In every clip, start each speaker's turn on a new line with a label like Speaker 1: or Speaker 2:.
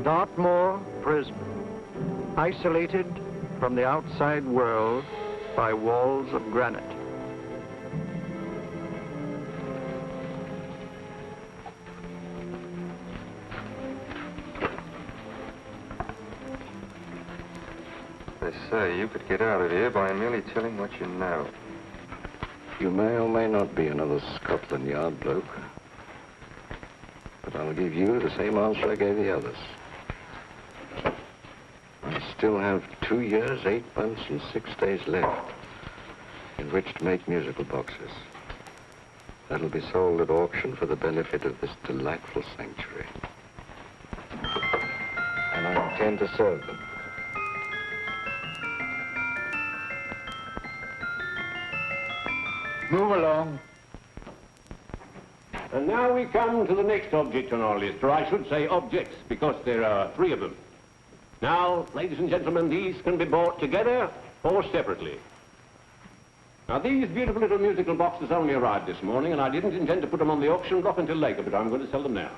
Speaker 1: Dartmoor prison, isolated from the outside world by walls of granite.
Speaker 2: They say you could get out of here by merely telling what you know.
Speaker 3: You may or may not be another Scotland Yard bloke. But I'll give you the same answer I gave the others. I still have 2 years, 8 months, and 6 days left in which to make musical boxes. That'll be sold at auction for the benefit of this delightful sanctuary. And I intend to serve them.
Speaker 4: Move along.
Speaker 5: And now we come to the next object on our list, or I should say objects, because there are 3 of them. Now, ladies and gentlemen, these can be bought together or separately. Now, these beautiful little musical boxes only arrived this morning, and I didn't intend to put them on the auction block until later, but I'm going to sell them now.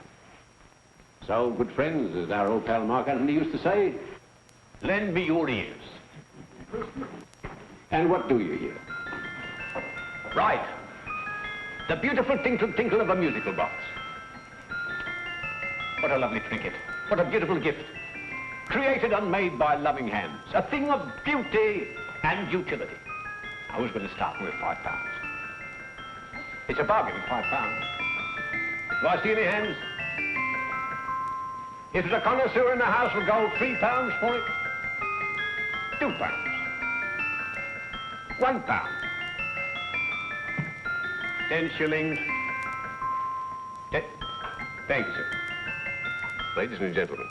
Speaker 5: So, good friends, as our old pal Mark Anthony used to say, lend me your ears. And what do you hear? Right. The beautiful tinkle tinkle of a musical box. What a lovely trinket. What a beautiful gift. Created and made by loving hands. A thing of beauty and utility. I was going to start with £5. It's a bargain, £5. Do I see any hands? If there's a connoisseur in the house, will go £3 for it. £2. £1. 10 shillings. Thank you, sir. Ladies and gentlemen,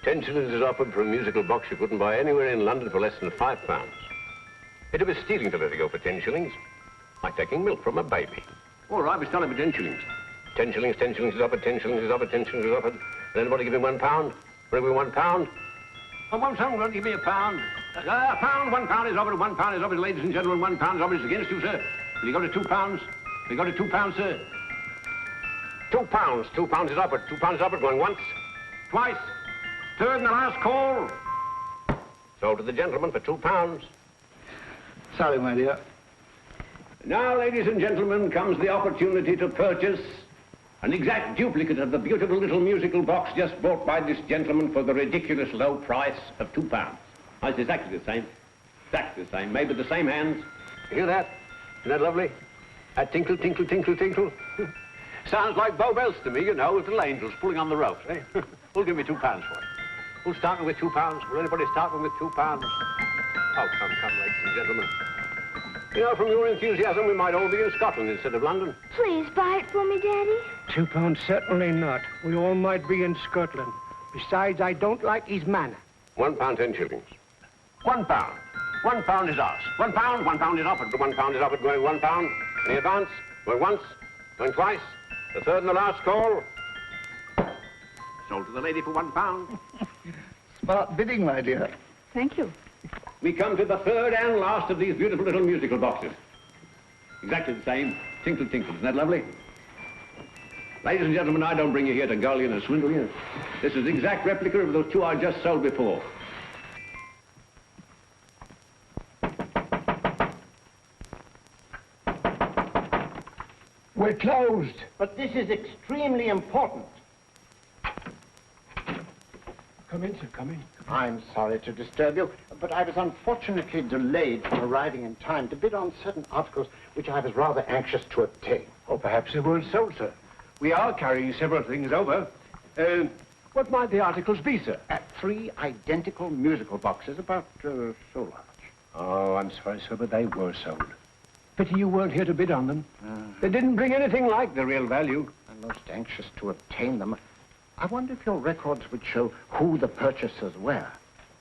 Speaker 5: 10 shillings is offered for a musical box you couldn't buy anywhere in London for less than £5. It'd be stealing to let it go for 10 shillings. Like taking milk from a baby. All right, we start for 10 shillings. 10 shillings, 10 shillings is offered, 10 shillings is offered, 10 shillings is offered. Then anybody give me £1? Will give me £1? Oh, one someone will give me £1. £1, £1 is offered, £1 is offered, ladies and gentlemen, £1 is offered. It's against you, sir. Will you go to £2? We got a £2, sir. £2. £2 is offered. £2 is offered. Going once, twice, third and the last call. Sold to the gentleman for £2.
Speaker 4: Sorry, my dear.
Speaker 5: Now, ladies and gentlemen, comes the opportunity to purchase an exact duplicate of the beautiful little musical box just bought by this gentleman for the ridiculous low price of £2. Oh, it's exactly the same. Exactly the same. Made with the same hands. You hear that? Isn't that lovely? That tinkle, tinkle, tinkle, tinkle. Sounds like Bow Bells to me, you know, with little angels pulling on the ropes, eh? Who'll give me £2 for it? Who's starting with £2? Will anybody start with £2? Oh, come, ladies and gentlemen. You know, from your enthusiasm, we might all be in Scotland instead of London.
Speaker 6: Please buy it for me, Daddy.
Speaker 7: £2, certainly not. We all might be in Scotland. Besides, I don't like his manner.
Speaker 5: £1, 10 shillings. £1. £1 is ours. £1 is offered. £1 is offered, going £1. Any advance? Going once, going twice, the third and the last call. Sold to the lady for £1.
Speaker 4: Smart bidding, my dear.
Speaker 6: Thank you.
Speaker 5: We come to the third and last of these beautiful little musical boxes. Exactly the same. Tinkle, tinkle. Isn't that lovely? Ladies and gentlemen, I don't bring you here to gull you and swindle you. This is the exact replica of those 2 I just sold before.
Speaker 7: We're closed.
Speaker 8: But this is extremely important.
Speaker 7: Come in, sir, come in.
Speaker 8: I'm sorry to disturb you, but I was unfortunately delayed from arriving in time to bid on certain articles which I was rather anxious to obtain.
Speaker 7: Or perhaps they weren't sold, sir. We are carrying several things over. What might the articles be, sir?
Speaker 8: 3 identical musical boxes, about so large.
Speaker 7: Oh, I'm sorry, sir, but they were sold. Pity you weren't here to bid on them. They didn't bring anything like the real value.
Speaker 8: I'm most anxious to obtain them. I wonder if your records would show who the purchasers were.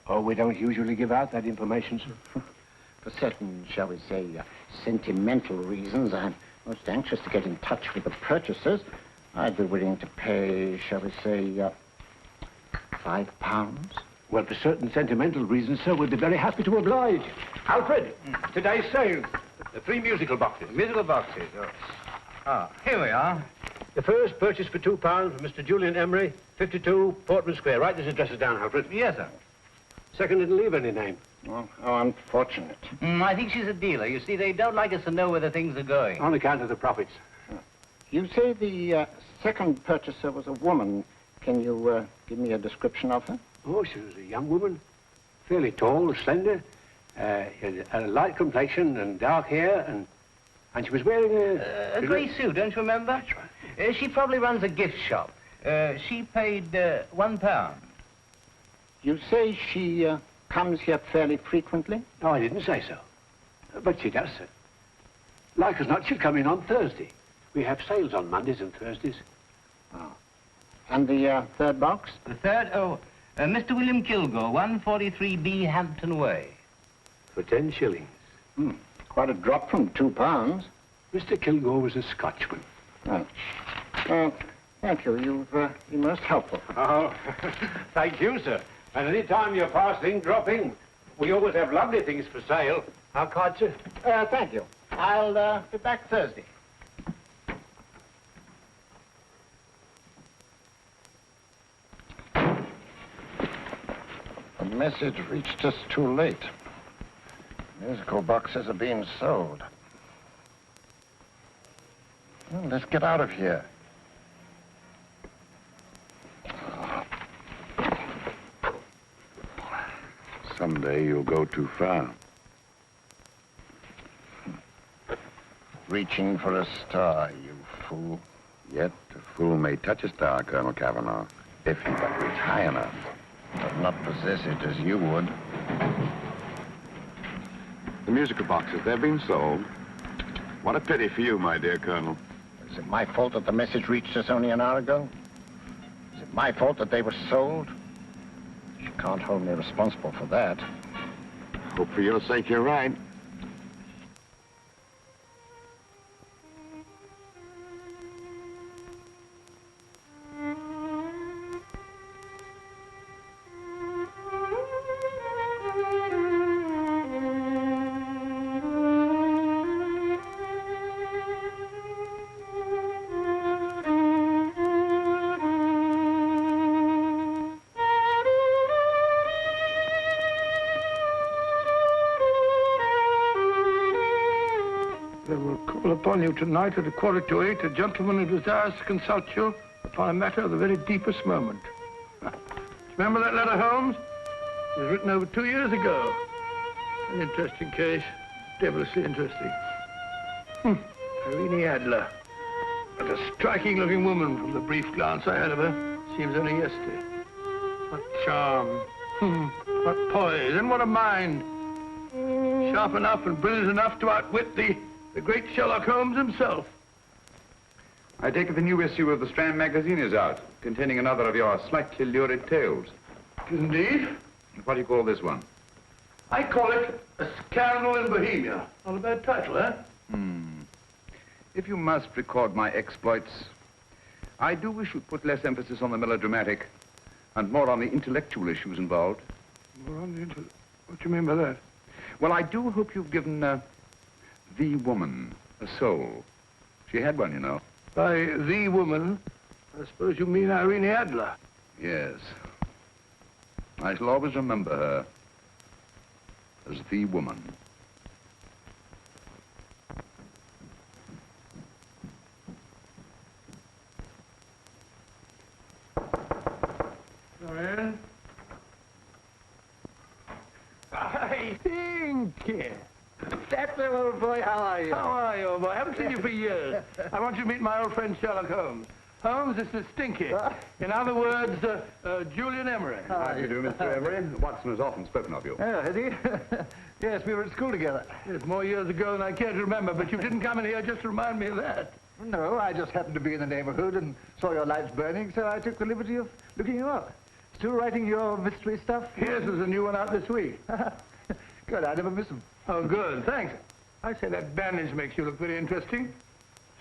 Speaker 7: Oh, we don't usually give out that information, sir.
Speaker 8: For certain, shall we say, sentimental reasons, I'm most anxious to get in touch with the purchasers. I'd be willing to pay, shall we say, £5.
Speaker 7: Well, for certain sentimental reasons, sir, we'd be very happy to oblige. Alfred, today's sale. The 3 musical boxes.
Speaker 4: Musical boxes, oh. Ah, here we are.
Speaker 7: The first purchase for £2 from Mr. Julian Emery, 52 Portman Square. Write these addresses down, Alfred.
Speaker 9: Yes, sir.
Speaker 7: Second didn't leave any name.
Speaker 8: Well, how unfortunate.
Speaker 9: I think she's a dealer. You see, they don't like us to know where the things are going.
Speaker 7: On account of the profits.
Speaker 8: You say the second purchaser was a woman. Can you give me a description of her?
Speaker 7: Oh, she was a young woman. Fairly tall, slender. Had a light complexion and dark hair, and she was wearing
Speaker 9: A grey suit, don't you remember?
Speaker 7: That's right.
Speaker 9: She probably runs a gift shop. She paid £1.
Speaker 8: You say she comes here fairly frequently?
Speaker 7: No, I didn't say so. But she does, sir. Like as not, she'll come in on Thursday. We have sales on Mondays and Thursdays.
Speaker 8: Oh. And the third box?
Speaker 9: The third, Mr. William Kilgore, 143B Hampton Way.
Speaker 7: For 10 shillings.
Speaker 8: Quite a drop from £2.
Speaker 7: Mr. Kilgore was a Scotchman.
Speaker 8: Oh. Thank you. You've been most helpful.
Speaker 7: Oh, thank you, sir. And any time you're passing, dropping, we always have lovely things for sale. Our card, sir?
Speaker 8: Thank you. I'll be back Thursday. The message reached us too late. Musical boxes are being sold. Well, let's get out of here.
Speaker 3: Someday you'll go too far.
Speaker 8: Reaching for a star, you fool.
Speaker 3: Yet a fool may touch a star, Colonel Cavanaugh, if he but reach high enough.
Speaker 8: But not possess it as you would.
Speaker 3: The musical boxes, they're being sold. What a pity for you, my dear Colonel.
Speaker 8: Is it my fault that the message reached us only an hour ago? Is it my fault that they were sold? You can't hold me responsible for that.
Speaker 3: Hope for your sake you're right.
Speaker 4: They will call upon you tonight at 7:45, a gentleman who desires to consult you upon a matter of the very deepest moment. Remember that letter, Holmes? It was written over 2 years ago. An interesting case, devilishly interesting. Irene Adler. What a striking-looking woman from the brief glance I had of her. Seems only yesterday. What charm. What poise, and what a mind. Sharp enough and brilliant enough to outwit the great Sherlock Holmes himself.
Speaker 10: I take it the new issue of the Strand magazine is out, containing another of your slightly lurid tales.
Speaker 4: Indeed.
Speaker 10: What do you call this one?
Speaker 4: I call it A Scandal in Bohemia. Not a bad title, eh?
Speaker 10: If you must record my exploits, I do wish you'd put less emphasis on the melodramatic and more on the intellectual issues involved.
Speaker 4: What do you mean by that?
Speaker 10: Well, I do hope you've given the woman a soul. She had one, you know.
Speaker 4: By the woman, I suppose you mean Irene Adler.
Speaker 10: Yes. I shall always remember her as the woman.
Speaker 4: Come in. I think.
Speaker 11: That's the old boy. How are you?
Speaker 4: How are you, old boy? I haven't seen you for years. I want you to meet my old friend Sherlock Holmes. Holmes, this is Stinky. In other words, Julian Emery.
Speaker 10: How do you do, Mr. Emery? Watson has often spoken of you.
Speaker 11: Oh, has he? Yes, we were at school together.
Speaker 4: It's more years ago than I care to remember, but you didn't come in here just to remind me of that.
Speaker 11: No, I just happened to be in the neighborhood and saw your lights burning, so I took the liberty of looking you up. Still writing your mystery stuff?
Speaker 4: Yes, there's a new one out this week.
Speaker 11: Good, I never miss them.
Speaker 4: Oh, good, thanks. I say that bandage makes you look very interesting.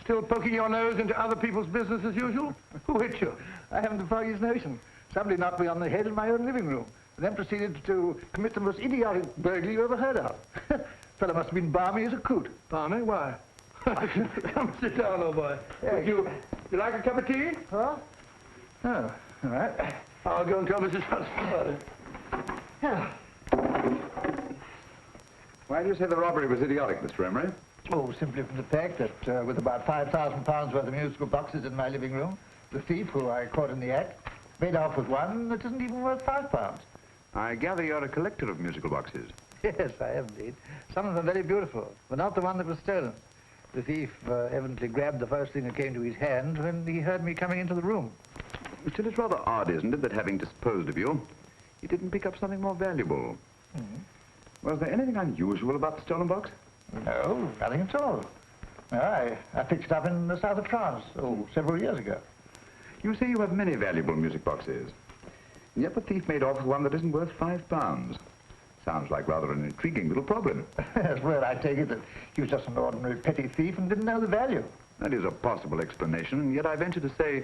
Speaker 4: Still poking your nose into other people's business as usual? Who hit you?
Speaker 11: I haven't the foggiest notion. Somebody knocked me on the head in my own living room, and then proceeded to commit the most idiotic burglary you ever heard of. Fellow must have been balmy as a coot.
Speaker 4: Barney, why? Come sit down, old boy. Would you like a cup of tea?
Speaker 11: Huh? Oh, all right.
Speaker 4: I'll go and tell Mrs. Hudson.
Speaker 10: Why do you say the robbery was idiotic, Mr. Emery?
Speaker 11: Oh, simply from the fact that with about £5,000 worth of musical boxes in my living room, the thief, who I caught in the act, made off with one that isn't even worth £5.
Speaker 10: I gather you're a collector of musical boxes.
Speaker 11: Yes, I am indeed. Some of them very beautiful, but not the one that was stolen. The thief evidently grabbed the first thing that came to his hand when he heard me coming into the room.
Speaker 10: Still, it's rather odd, isn't it, that having disposed of you, he didn't pick up something more valuable. Was there anything unusual about the stolen box?
Speaker 11: No, nothing at all. No, I picked it up in the south of France, several years ago.
Speaker 10: You say you have many valuable music boxes, and yet the thief made off with one that isn't worth £5. Sounds like rather an intriguing little problem.
Speaker 11: Yes, well, I take it that he was just an ordinary petty thief and didn't know the value.
Speaker 10: That is a possible explanation, and yet I venture to say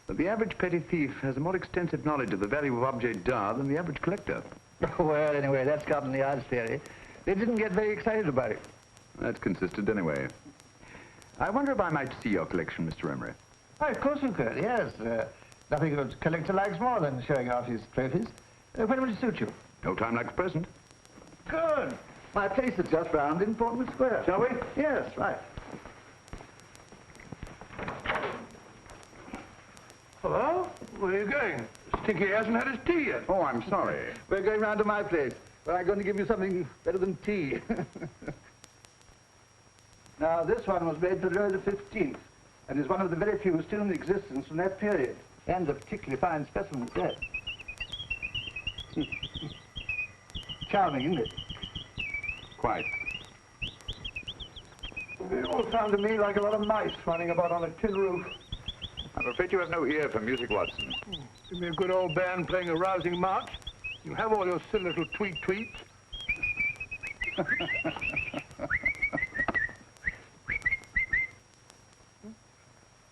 Speaker 10: that the average petty thief has a more extensive knowledge of the value of objets d'art than the average collector.
Speaker 11: Well, anyway, that's Scotland Yard's theory. They didn't get very excited about it.
Speaker 10: That's consistent anyway. I wonder if I might see your collection, Mr. Emery.
Speaker 11: Oh, of course you could, yes. Nothing a collector likes more than showing off his trophies. When would it suit you?
Speaker 10: No time like the present.
Speaker 11: Good. My place is just round in Portman Square.
Speaker 10: Shall we?
Speaker 11: Yes, right.
Speaker 4: Hello? Where are you going? Stinky hasn't had his tea yet.
Speaker 10: Oh, I'm sorry.
Speaker 11: We're going round to my place, where I'm going to give you something better than tea. Now, this one was made for Louis XV, and is one of the very few still in existence from that period. And a particularly fine specimen at that. Charming, isn't it?
Speaker 10: Quite.
Speaker 4: They all sound to me like a lot of mice running about on a tin roof.
Speaker 10: I'm afraid you have no ear for music, Watson.
Speaker 4: Give me a good old band playing a rousing march. You have all your silly little tweets.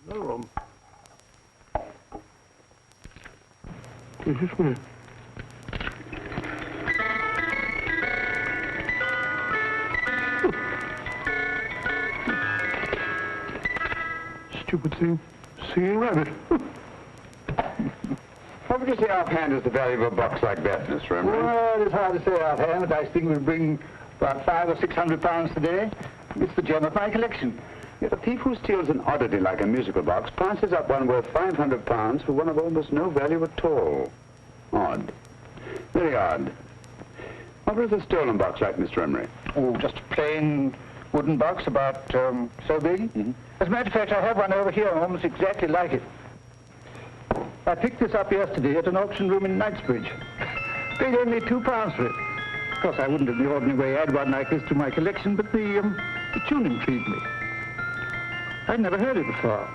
Speaker 4: No room. This is me. Stupid thing. Singing rabbit.
Speaker 10: What would you say offhand is the value of a box like that, Mr. Emery?
Speaker 11: Well, it's hard to say offhand, but I think we'll bring about £500 or £600 today. It's the gem of my collection.
Speaker 10: Yet a thief who steals an oddity like a musical box passes up one worth £500 for one of almost no value at all. Odd. Very odd. What was the stolen box like, Mr. Emery?
Speaker 11: Oh, just a plain wooden box about so big. As a matter of fact, I have one over here almost exactly like it. I picked this up yesterday at an auction room in Knightsbridge. Paid only £2 for it. Of course, I wouldn't in the ordinary way add one like this to my collection, but the tune intrigued me. I'd never heard it before.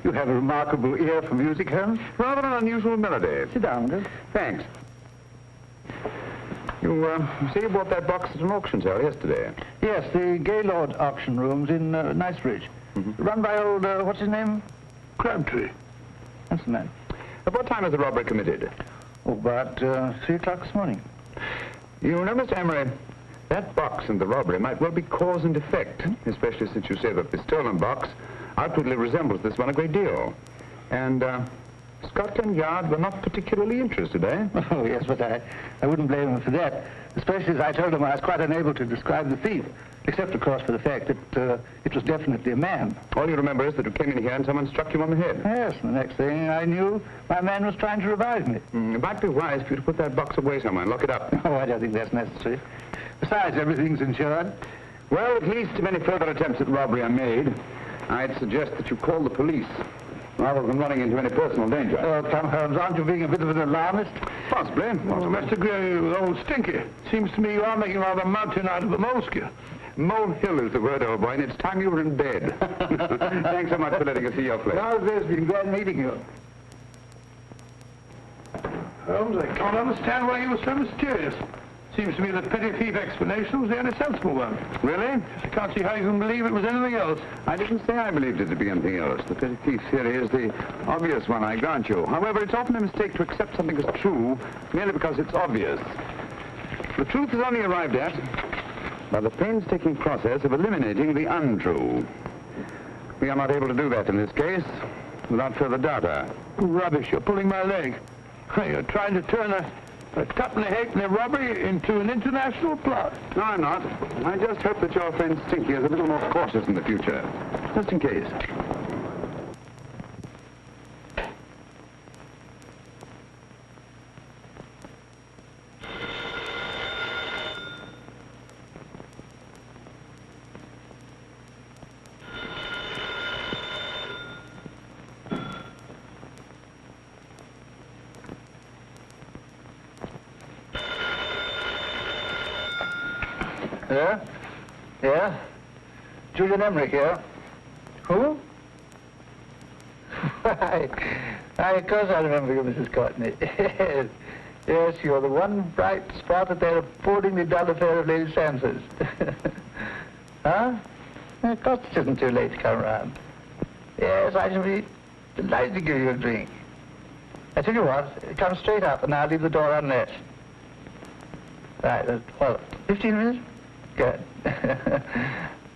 Speaker 11: You have a remarkable ear for music, Holmes.
Speaker 10: Rather an unusual melody.
Speaker 11: Sit down, Will.
Speaker 10: Thanks. You say you bought that box at an auction sale yesterday?
Speaker 11: Yes, the Gaylord auction rooms in Knightsbridge. Run by old, what's his name?
Speaker 4: Crabtree.
Speaker 11: That's the man.
Speaker 10: At what time was the robbery committed?
Speaker 11: Oh, about 3 o'clock this morning.
Speaker 10: You know, Mr. Emery, that box and the robbery might well be cause and effect, especially since you say that the stolen box outwardly resembles this one a great deal. And Scotland Yard were not particularly interested, eh?
Speaker 11: Oh, yes, but I wouldn't blame them for that, especially as I told them I was quite unable to describe the thief, except, of course, for the fact that it was definitely a man.
Speaker 10: All you remember is that you came in here and someone struck you on the head.
Speaker 11: Yes, and the next thing I knew, my man was trying to revive me.
Speaker 10: It might be wise for you to put that box away somewhere and lock it up.
Speaker 11: Oh, I don't think that's necessary. Besides, everything's insured.
Speaker 10: Well, at least if any further attempts at robbery are made, I'd suggest that you call the police, rather than running into any personal danger.
Speaker 11: Oh, come, Holmes, aren't you being a bit of an alarmist?
Speaker 10: Possibly.
Speaker 4: Well, Mr. Gray, with old Stinky. Seems to me you are making rather a mountain out of a molehill.
Speaker 10: Molehill is the word, old boy, and it's time you were in bed. Thanks so much for letting us see your place.
Speaker 11: How's this? Been glad meeting you.
Speaker 4: Holmes, I can't understand why you were so mysterious. Seems to me that petty thief explanation was the only sensible one.
Speaker 10: Really?
Speaker 4: I can't see how you can believe it was anything else.
Speaker 10: I didn't say I believed it to be anything else. The petty thief theory is the obvious one, I grant you. However, it's often a mistake to accept something as true merely because it's obvious. The truth is only arrived at by the painstaking process of eliminating the untrue. We are not able to do that in this case without further data.
Speaker 4: Rubbish, you're pulling my leg. You're trying to turn a tuppenny halfpenny robbery into an international plot.
Speaker 10: No, I'm not. I just hope that your friend Stinky is a little more cautious in the future, just in case.
Speaker 11: Yeah? Yeah? Julian Emmerich here. Who? Why, of course I remember you, Mrs. Courtney. Yes, you're the one bright spot at that appallingly dull affair of Lady Sansa's. Huh? Of course it isn't too late to come around. Yes, I shall be delighted to give you a drink. I tell you what, come straight up and I'll leave the door unlatched. Right, well, 15 minutes? Good.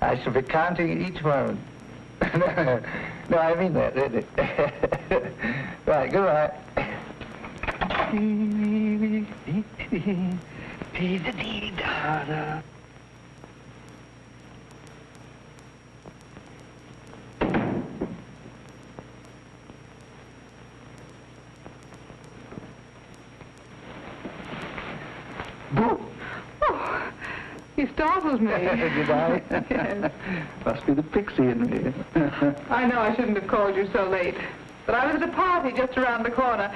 Speaker 11: I shall be counting each moment. No, I mean that, really. Right, goodbye.
Speaker 12: You startled me.
Speaker 11: Did I?
Speaker 12: Yes.
Speaker 11: Must be the pixie in me.
Speaker 12: I know I shouldn't have called you so late, but I was at a party just around the corner,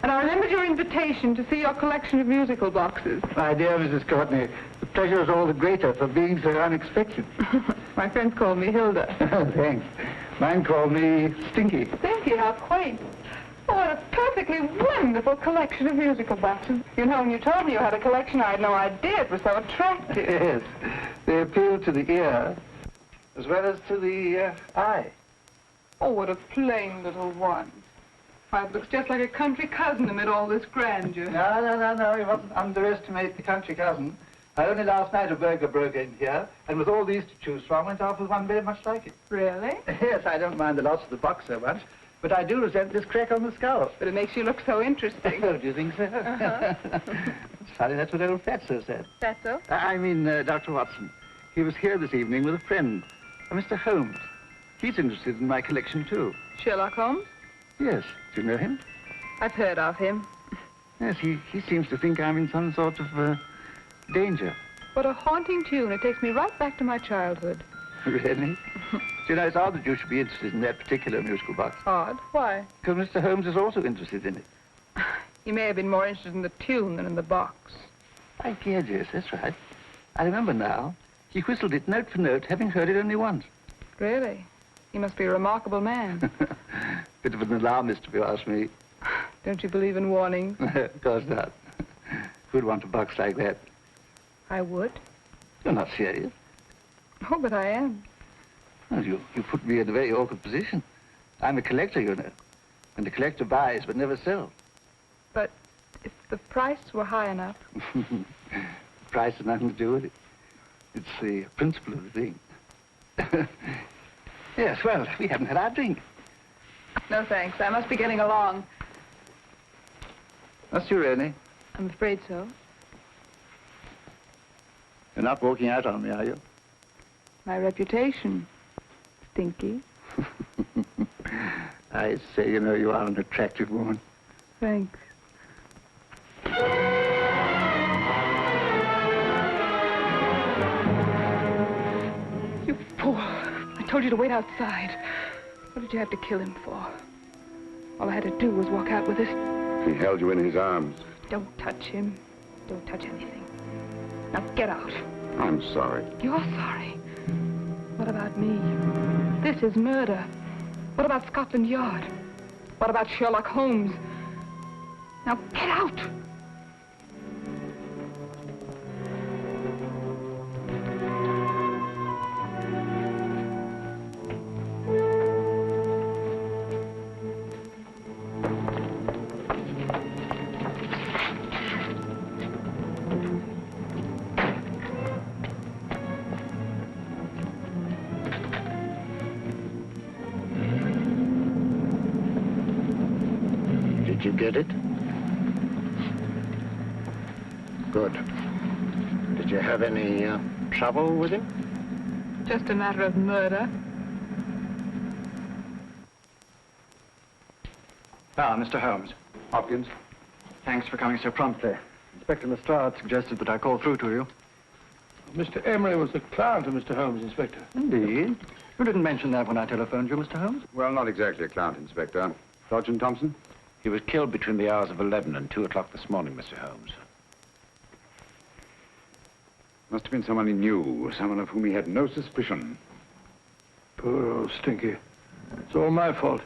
Speaker 12: and I remembered your invitation to see your collection of musical boxes.
Speaker 11: My dear Mrs. Courtney, the pleasure is all the greater for being so unexpected.
Speaker 12: My friends call me Hilda.
Speaker 11: Thanks. Mine called me Stinky.
Speaker 12: Stinky, how quaint. Oh, what a perfectly wonderful collection of musical boxes. You know, when you told me you had a collection, I had no idea it was so attractive.
Speaker 11: Yes. They appeal to the ear as well as to the eye.
Speaker 12: Oh, what a plain little one. Why, it looks just like a country cousin amid all this grandeur.
Speaker 11: No. You mustn't underestimate the country cousin. Only last night a burglar broke in here, and with all these to choose from, went off with one very much like it.
Speaker 12: Really?
Speaker 11: Yes, I don't mind the loss of the box so much, but I do resent this crack on the skull.
Speaker 12: But it makes you look so interesting.
Speaker 11: Oh, do you think so? It's funny, that's what old Fatso said.
Speaker 12: Fatso?
Speaker 11: I mean, Dr. Watson. He was here this evening with a friend, Mr. Holmes. He's interested in my collection, too.
Speaker 12: Sherlock Holmes?
Speaker 11: Yes. Do you know him?
Speaker 12: I've heard of him.
Speaker 11: Yes, he seems to think I'm in some sort of danger.
Speaker 12: What a haunting tune. It takes me right back to my childhood.
Speaker 11: Really? You know, it's odd that you should be interested in that particular musical box.
Speaker 12: Odd? Why?
Speaker 11: Because Mr. Holmes is also interested in it.
Speaker 12: He may have been more interested in the tune than in the box.
Speaker 11: My dear, yes, that's right. I remember now. He whistled it note for note, having heard it only once.
Speaker 12: Really? He must be a remarkable man.
Speaker 11: Bit of an alarmist, if you ask me.
Speaker 12: Don't you believe in warnings?
Speaker 11: Of course not. Who'd want a box like that?
Speaker 12: I would.
Speaker 11: You're not serious.
Speaker 12: Oh, but I am.
Speaker 11: Well, you put me in a very awkward position. I'm a collector, you know. And the collector buys but never sells.
Speaker 12: But if the price were high enough...
Speaker 11: The price has nothing to do with it. It's the principle of the thing. Yes, well, we haven't had our drink.
Speaker 12: No, thanks. I must be getting along.
Speaker 11: Must you really?
Speaker 12: I'm afraid so.
Speaker 11: You're not walking out on me, are you?
Speaker 12: My reputation. Stinky.
Speaker 11: I say, you know, you are an attractive woman.
Speaker 12: Thanks. You fool. I told you to wait outside. What did you have to kill him for? All I had to do was walk out with this.
Speaker 10: He held you in his arms.
Speaker 12: Don't touch him. Don't touch anything. Now get out.
Speaker 10: I'm sorry.
Speaker 12: You're sorry. What about me? This is murder. What about Scotland Yard? What about Sherlock Holmes? Now get out!
Speaker 8: Did you get it? Good. Did you have any trouble with him?
Speaker 12: Just a matter of murder.
Speaker 13: Ah, Mr. Holmes.
Speaker 10: Hopkins?
Speaker 13: Thanks for coming so promptly. Inspector Lestrade suggested that I call through to you.
Speaker 4: Mr. Emery was the client of Mr. Holmes, Inspector.
Speaker 13: Indeed. You didn't mention that when I telephoned you, Mr. Holmes.
Speaker 10: Well, not exactly a client, Inspector. Sergeant Thompson?
Speaker 3: He was killed between the hours of 11 and 2 o'clock this morning, Mr. Holmes.
Speaker 10: Must have been someone he knew, someone of whom he had no suspicion.
Speaker 4: Poor old Stinky. It's all my fault.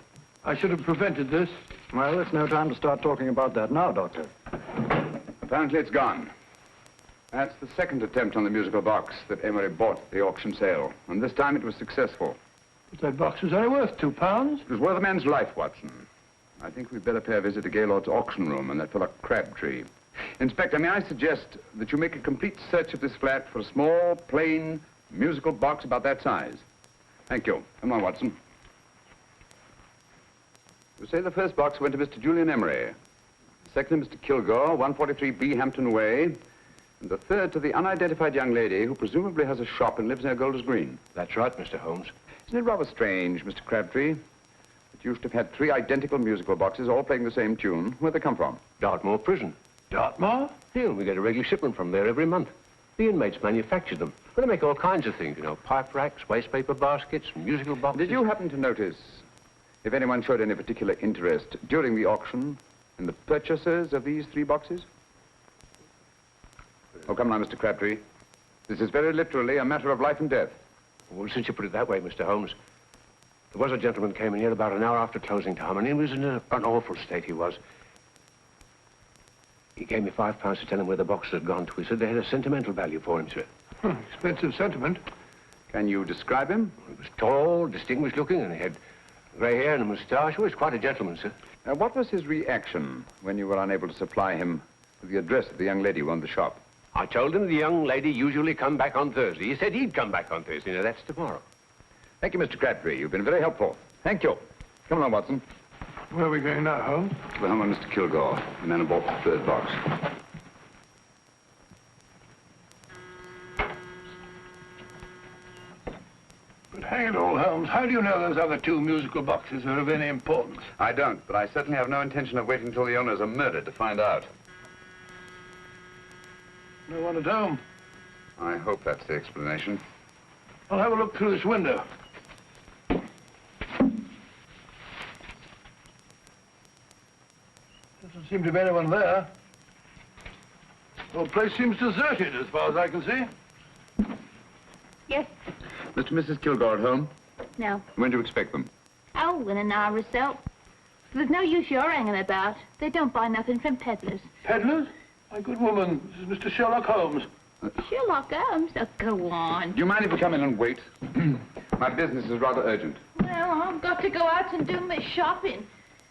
Speaker 4: I should have prevented this.
Speaker 13: Well, it's no time to start talking about that now, Doctor.
Speaker 10: Apparently it's gone. That's the second attempt on the musical box that Emery bought at the auction sale. And this time it was successful.
Speaker 4: But that box was only worth £2.
Speaker 10: It was worth a man's life, Watson. I think we'd better pay a visit to Gaylord's auction room and that fellow Crabtree. Inspector, may I suggest that you make a complete search of this flat for a small, plain, musical box about that size? Thank you. Come on, Watson. You say the first box went to Mr. Julian Emery. The second to Mr. Kilgore, 143B Hampton Way. And the third to the unidentified young lady who presumably has a shop and lives near Golders Green.
Speaker 5: That's right, Mr. Holmes.
Speaker 10: Isn't it rather strange, Mr. Crabtree, that you should have had 3 identical musical boxes all playing the same tune? Where'd they come from?
Speaker 5: Dartmoor Prison.
Speaker 4: Dartmoor?
Speaker 5: Yeah, we get a regular shipment from there every month. The inmates manufacture them. Well, they make all kinds of things, you know, pipe racks, waste paper baskets, musical boxes.
Speaker 10: Did you happen to notice if anyone showed any particular interest during the auction in the purchasers of these 3 boxes? Oh, come now, Mr. Crabtree. This is very literally a matter of life and death.
Speaker 5: Well, since you put it that way, Mr. Holmes, there was a gentleman came in here about an hour after closing time, and he was in an awful state, he was. He gave me £5 to tell him where the boxes had gone to. He said they had a sentimental value for him, sir.
Speaker 4: Expensive sentiment.
Speaker 10: Can you describe him?
Speaker 5: He was tall, distinguished looking, and he had grey hair and a moustache. He was quite a gentleman, sir.
Speaker 10: What was his reaction when you were unable to supply him with the address of the young lady who owned the shop?
Speaker 5: I told him the young lady usually come back on Thursday. He said he'd come back on Thursday. Now, that's tomorrow.
Speaker 10: Thank you, Mr. Crabtree. You've been very helpful. Thank you. Come along, Watson.
Speaker 4: Where are we going now, Holmes?
Speaker 10: To the home of Mr. Kilgore, the man who bought the 3rd box.
Speaker 4: But hang it all, Holmes, how do you know those other 2 musical boxes are of any importance?
Speaker 10: I don't, but I certainly have no intention of waiting until the owners are murdered to find out.
Speaker 4: No one at home.
Speaker 10: I hope that's the explanation.
Speaker 4: I'll have a look through this window. Doesn't seem to be anyone there. The whole place seems deserted as far as I can see.
Speaker 6: Yes.
Speaker 10: Mr. and Mrs. Kilgore at home?
Speaker 6: No.
Speaker 10: When do you expect them?
Speaker 6: Oh, in an hour or so. There's no use your hanging about. They don't buy nothing from peddlers.
Speaker 4: Peddlers? My good woman, this is Mr. Sherlock Holmes.
Speaker 6: Sherlock Holmes? Oh, go on.
Speaker 10: Do you mind if we come in and wait? My business is rather urgent.
Speaker 6: Well, I've got to go out and do my shopping.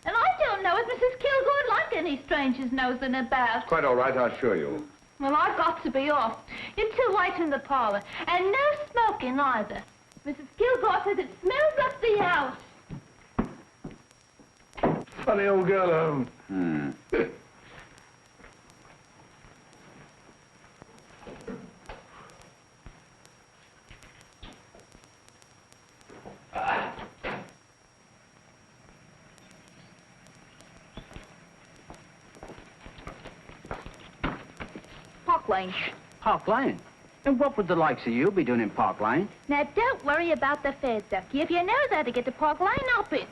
Speaker 6: And I don't know if Mrs. Kilgore would like any strangers nosing about.
Speaker 10: Quite all right, I assure you.
Speaker 6: Well, I've got to be off. You two wait in the parlor. And no smoking either. Mrs. Kilgore says it smells up the house.
Speaker 4: Funny old girl, Holmes.
Speaker 6: Park Lane.
Speaker 9: Park Lane? And what would the likes of you be doing in Park Lane?
Speaker 6: Now, don't worry about the fare, Ducky. If you know how to get to Park Lane, up it.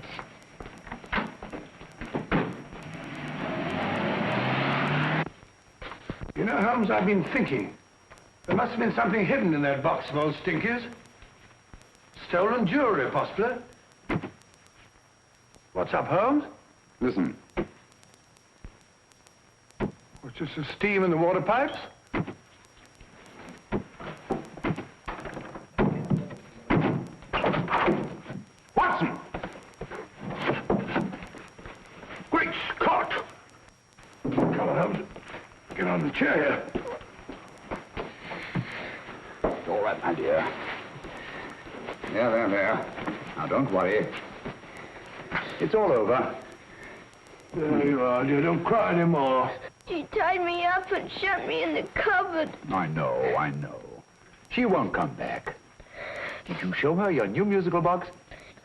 Speaker 4: You know, Holmes, I've been thinking. There must have been something hidden in that box of old Stinky's. Stolen jewelry, possibly. What's up, Holmes?
Speaker 10: Listen.
Speaker 4: What's this, the steam in the water pipes? Watson! Great Scott! Come on, Holmes. Get on the chair here.
Speaker 10: It's all right, my dear. There. Now, don't worry. It's all over.
Speaker 4: There you are, dear. Don't cry anymore.
Speaker 14: She tied me up and shut me in the cupboard.
Speaker 15: I know. She won't come back. Did you show her your new musical box?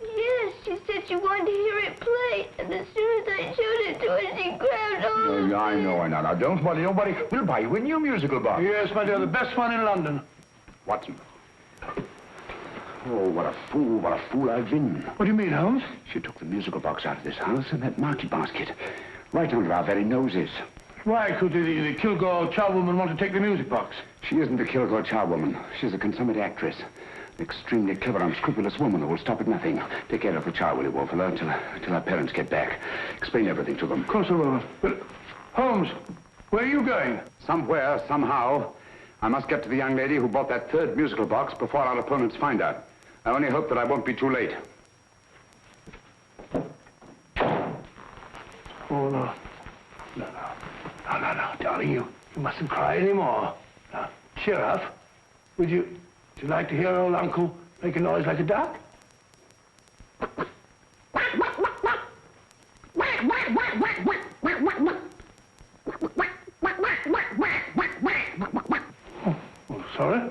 Speaker 14: Yes, she said she wanted to hear it play, and as soon as I showed it to her, she grabbed hold of it.
Speaker 15: I know. Now, don't worry. We'll buy you a new musical box.
Speaker 4: Yes, my dear, the best one in London.
Speaker 15: Watson. Oh, what a fool I've been.
Speaker 4: What do you mean, Holmes?
Speaker 15: She took the musical box out of this house in that market basket, right under our very noses.
Speaker 4: Why could the Kilgore charwoman want to take the music box?
Speaker 15: She isn't the Kilgore charwoman. She's a consummate actress. An extremely clever, unscrupulous woman who will stop at nothing. Take care of the child, will you, Wolfella, until our parents get back. Explain everything to them.
Speaker 4: Of course I will. But, Holmes, where are you going?
Speaker 10: Somewhere, somehow, I must get to the young lady who bought that third musical box before our opponents find out. I only hope that I won't be too late.
Speaker 4: Oh, no. No, darling, you mustn't cry anymore. Now, cheer up. Would you like to hear old Uncle make a noise like a duck? Oh, sorry.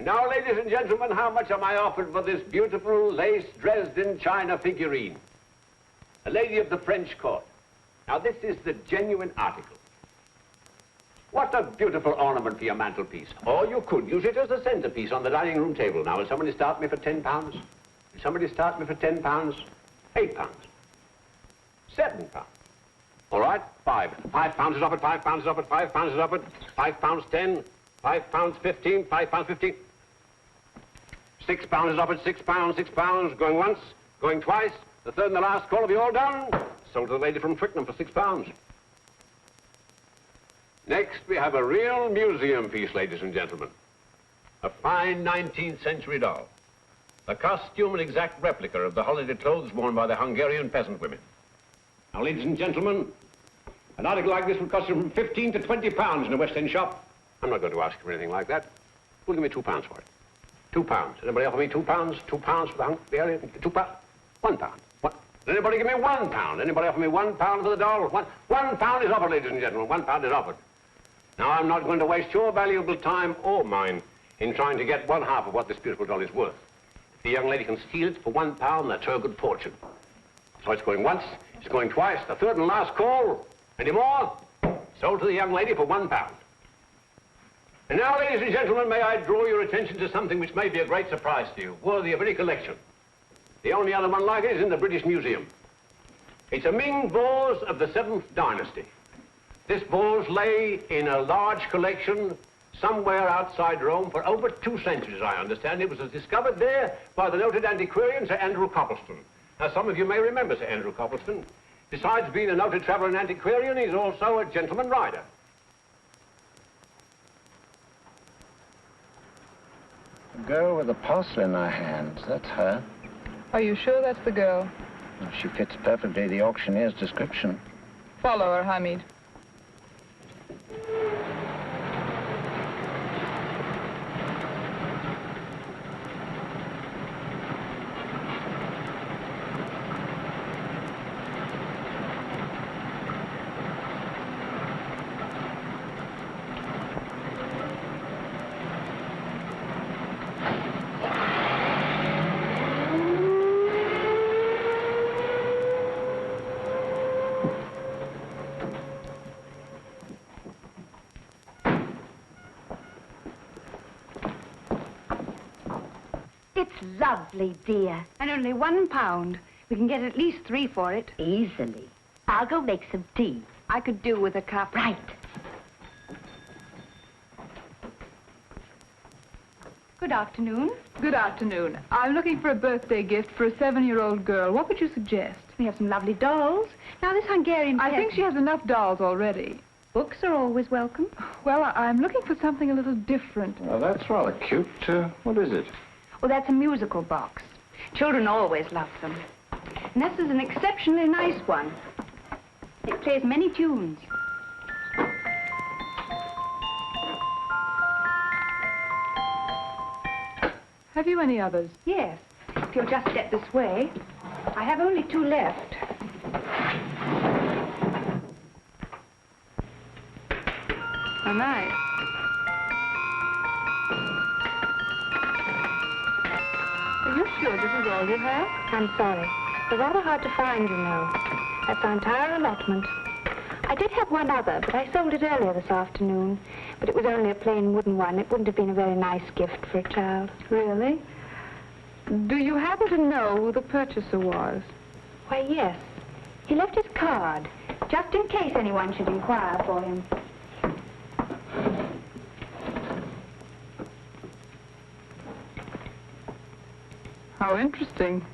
Speaker 5: Now, ladies and gentlemen, how much am I offered for this beautiful lace Dresden china figurine? A lady of the French court. Now, this is the genuine article. What a beautiful ornament for your mantelpiece. Or you could use it as a centerpiece on the dining room table. Now, will somebody start me for £10? Will somebody start me for £10? £8? £7? All right, £5 is offered, £5 is offered, £5 is offered, £5.10, £5.15, £5.15. £6 is offered, £6, going once, going twice. The third and the last call, have you all done? Sold to the lady from Twickenham for £6. Next, we have a real museum piece, ladies and gentlemen. A fine 19th century doll. A costume and exact replica of the holiday clothes worn by the Hungarian peasant women. Now, ladies and gentlemen, an article like this would cost you from £15 to £20 in a West End shop. I'm not going to ask you for anything like that. Who'll give me £2 for it? £2. Anybody offer me £2? £2 for the Hungarian? £2? £1. What? Anybody give me £1? Anybody offer me £1 for the doll? £1 is offered, ladies and gentlemen. £1 is offered. Now, I'm not going to waste your valuable time or mine in trying to get one half of what this beautiful doll is worth. If the young lady can steal it for £1, that's her good fortune. So it's going once, it's going twice, the third and last call. Any more? Sold to the young lady for £1. And now, ladies and gentlemen, may I draw your attention to something which may be a great surprise to you, worthy of any collection. The only other one like it is in the British Museum. It's a Ming vase of the 7th dynasty. This vase lay in a large collection somewhere outside Rome for over 2 centuries, I understand. It was discovered there by the noted antiquarian, Sir Andrew Coppleston. Now, some of you may remember Sir Andrew Coppleston. Besides being a noted traveller and antiquarian, he's also a gentleman rider.
Speaker 8: The girl with the parcel in her hands, that's her.
Speaker 12: Are you sure that's the girl?
Speaker 8: Well, she fits perfectly the auctioneer's description.
Speaker 12: Follow her, Hamid.
Speaker 16: It's lovely, dear.
Speaker 17: And only £1. We can get at least 3 for it.
Speaker 16: Easily. I'll go make some tea.
Speaker 17: I could do with a cup.
Speaker 16: Right.
Speaker 17: Good afternoon.
Speaker 12: Good afternoon. I'm looking for a birthday gift for a 7-year-old girl. What would you suggest?
Speaker 17: We have some lovely dolls. Now, this Hungarian
Speaker 12: I think she has enough dolls already.
Speaker 17: Books are always welcome.
Speaker 12: Well, I'm looking for something a little different.
Speaker 3: Well, that's rather cute. What is it?
Speaker 17: Well, that's a musical box. Children always love them. And this is an exceptionally nice one. It plays many tunes.
Speaker 12: Have you any others?
Speaker 17: Yes. If you'll just step this way. I have only 2 left.
Speaker 12: Oh, nice. Are you sure this is all you have?
Speaker 17: I'm sorry. They're rather hard to find, you know. That's our entire allotment. I did have one other, but I sold it earlier this afternoon. But it was only a plain wooden one. It wouldn't have been a very nice gift for a child.
Speaker 12: Really? Do you happen to know who the purchaser was?
Speaker 17: Why, yes. He left his card, just in case anyone should inquire for him.
Speaker 12: How interesting.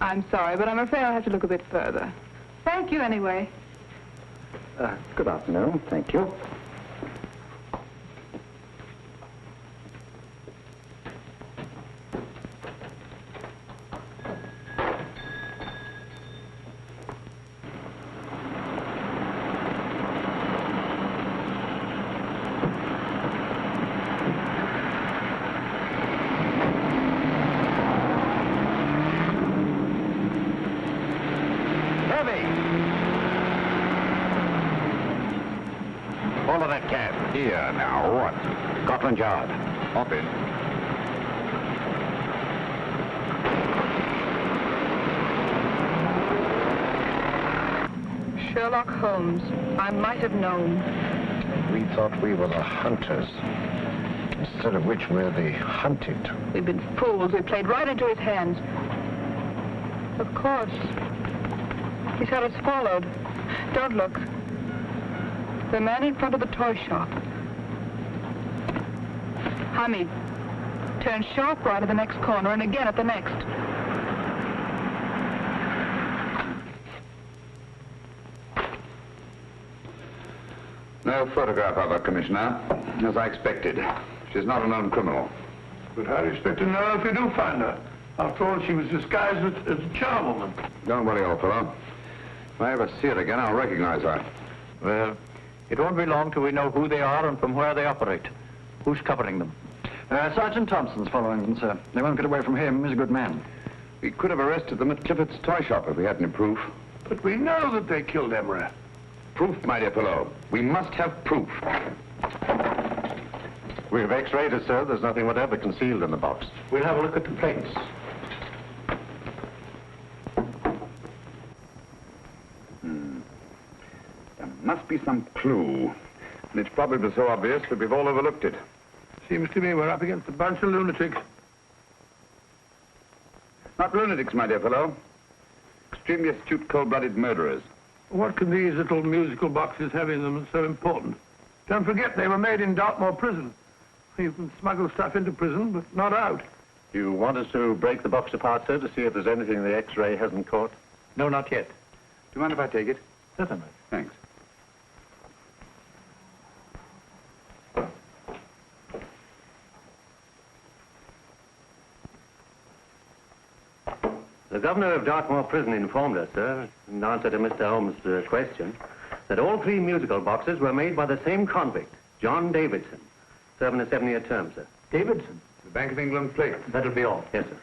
Speaker 12: I'm sorry, but I'm afraid I'll have to look a bit further. Thank you anyway.
Speaker 3: Good afternoon. Thank you.
Speaker 10: Follow that cab. Here, now, what? Scotland Yard. Hop in.
Speaker 12: Sherlock Holmes. I might have known.
Speaker 3: We thought we were the hunters, instead of which we're the hunted.
Speaker 12: We've been fools. We played right into his hands. Of course. He's had us followed. Don't look. The man in front of the toy shop. Hamid, turn sharp right at the next corner and again at the next.
Speaker 10: No photograph of her, Commissioner, as I expected. She's not a known criminal.
Speaker 4: But how do you expect to know if you do find her? After all, she was disguised as a charwoman.
Speaker 10: Don't worry, old fellow. If I ever see her again, I'll recognize her.
Speaker 13: Well, it won't be long till we know who they are and from where they operate. Who's covering them?
Speaker 11: Sergeant Thompson's following them, sir. They won't get away from him. He's a good man.
Speaker 10: We could have arrested them at Clifford's toy shop if we had any proof.
Speaker 4: But we know that they killed Emery.
Speaker 10: Proof, my dear fellow. We must have proof.
Speaker 13: We've x-rayed it, sir. There's nothing whatever concealed in the box. We'll have a look at the plates.
Speaker 10: There must be some clue. And it's probably so obvious that we've all overlooked it.
Speaker 4: Seems to me we're up against a bunch of lunatics.
Speaker 10: Not lunatics, my dear fellow. Extremely astute, cold-blooded murderers.
Speaker 4: What can these little musical boxes have in them that's so important? Don't forget, they were made in Dartmoor prison. You can smuggle stuff into prison, but not out.
Speaker 13: You want us to break the box apart, sir, to see if there's anything the X-ray hasn't caught? No, not yet.
Speaker 10: Do you mind if I take it?
Speaker 13: Certainly.
Speaker 10: Thanks.
Speaker 18: The governor of Dartmoor Prison informed us, sir, in answer to Mr. Holmes' question, that all 3 musical boxes were made by the same convict, John Davidson, serving a 7-year term, sir.
Speaker 13: Davidson?
Speaker 10: The Bank of England plate.
Speaker 13: That'll be all.
Speaker 18: Yes, sir.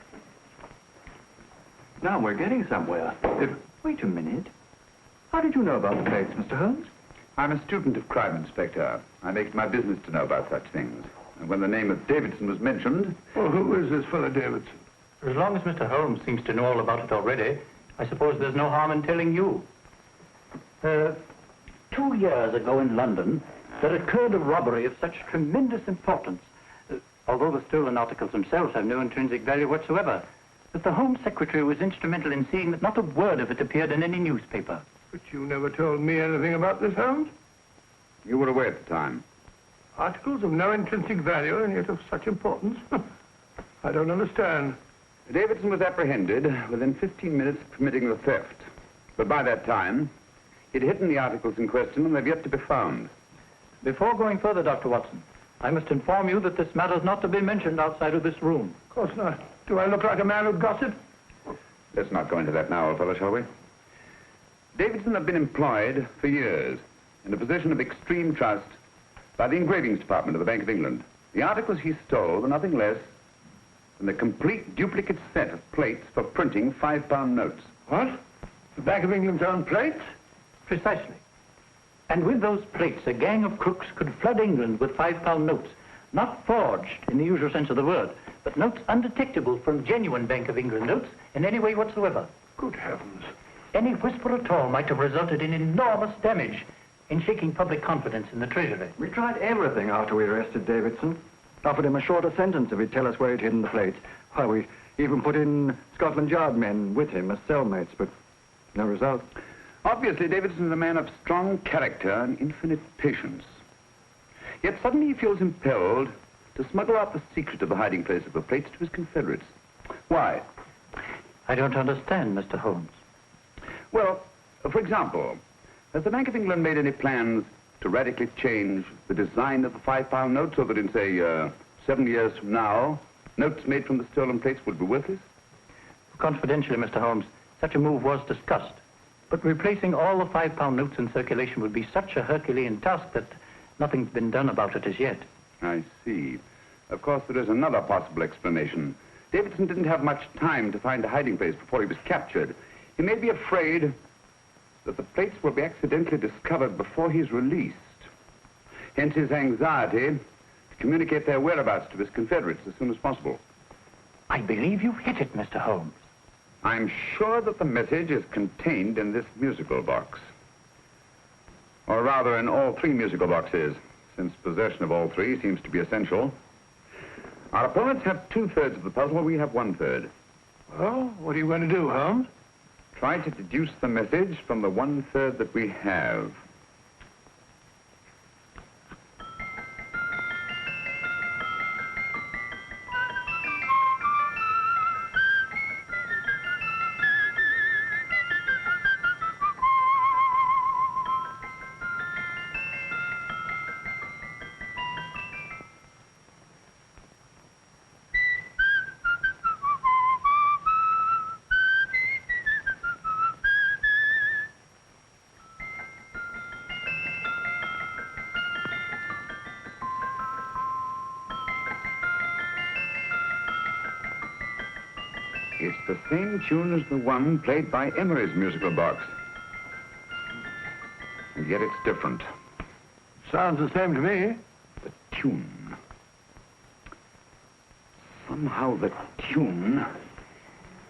Speaker 11: Now we're getting somewhere. Wait a minute. How did you know about the plates, Mr. Holmes?
Speaker 10: I'm a student of crime, Inspector. I make it my business to know about such things. And when the name of Davidson was mentioned...
Speaker 4: Well, who is this fellow Davidson?
Speaker 13: As long as Mr. Holmes seems to know all about it already, I suppose there's no harm in telling you.
Speaker 11: 2 years ago in London, there occurred a robbery of such tremendous importance,
Speaker 13: Although the stolen articles themselves have no intrinsic value whatsoever, that the Home Secretary was instrumental in seeing that not a word of it appeared in any newspaper.
Speaker 4: But you never told me anything about this, Holmes.
Speaker 10: You were away at the time.
Speaker 4: Articles of no intrinsic value and yet of such importance? I don't understand.
Speaker 10: Davidson was apprehended within 15 minutes of committing the theft. But by that time, He'd hidden the articles in question, and they've yet to be found.
Speaker 13: Before going further, Dr. Watson, I must inform you that this matter is not to be mentioned outside of this room.
Speaker 4: Of course not. Do I look like a man who'd gossip?
Speaker 10: Let's not go into that now, old fellow, shall we? Davidson had been employed for years in a position of extreme trust by the engravings department of the Bank of England. The articles he stole were nothing less than a complete duplicate set of plates for printing £5 notes.
Speaker 4: What? The Bank of England's own plates?
Speaker 13: Precisely. And with those plates, a gang of crooks could flood England with £5 notes, not forged in the usual sense of the word, but notes undetectable from genuine Bank of England notes in any way whatsoever.
Speaker 4: Good heavens.
Speaker 13: Any whisper at all might have resulted in enormous damage in shaking public confidence in the Treasury.
Speaker 19: We tried everything after we arrested Davidson. Offered him a shorter sentence if he'd tell us where he'd hidden the plates. Why, we even put in Scotland Yard men with him as cellmates, but no result.
Speaker 10: Obviously, Davidson is a man of strong character and infinite patience. Yet suddenly he feels impelled to smuggle out the secret of the hiding place of the plates to his confederates. Why?
Speaker 13: I don't understand, Mr. Holmes.
Speaker 10: Well, for example, has the Bank of England made any plans to radically change the design of the £5 note so that in, say, 7 years from now, notes made from the stolen plates would be worthless?
Speaker 13: Confidentially, Mr. Holmes, such a move was discussed. But replacing all the £5 notes in circulation would be such a Herculean task that nothing's been done about it as yet.
Speaker 10: I see. Of course, there is another possible explanation. Davidson didn't have much time to find a hiding place before he was captured. He may be afraid that the plates will be accidentally discovered before he's released. Hence his anxiety to communicate their whereabouts to his confederates as soon as possible.
Speaker 13: I believe you've hit it, Mr. Holmes.
Speaker 10: I'm sure that the message is contained in this musical box. Or rather, in all 3 musical boxes, since possession of all 3 seems to be essential. Our opponents have 2/3 of the puzzle, we have 1/3.
Speaker 4: Well, what are you going to do, Holmes?
Speaker 10: Try to deduce the message from the 1/3 that we have. It's the same tune as the one played by Emery's musical box. And yet it's different.
Speaker 4: Sounds the same to me.
Speaker 10: The tune. Somehow the tune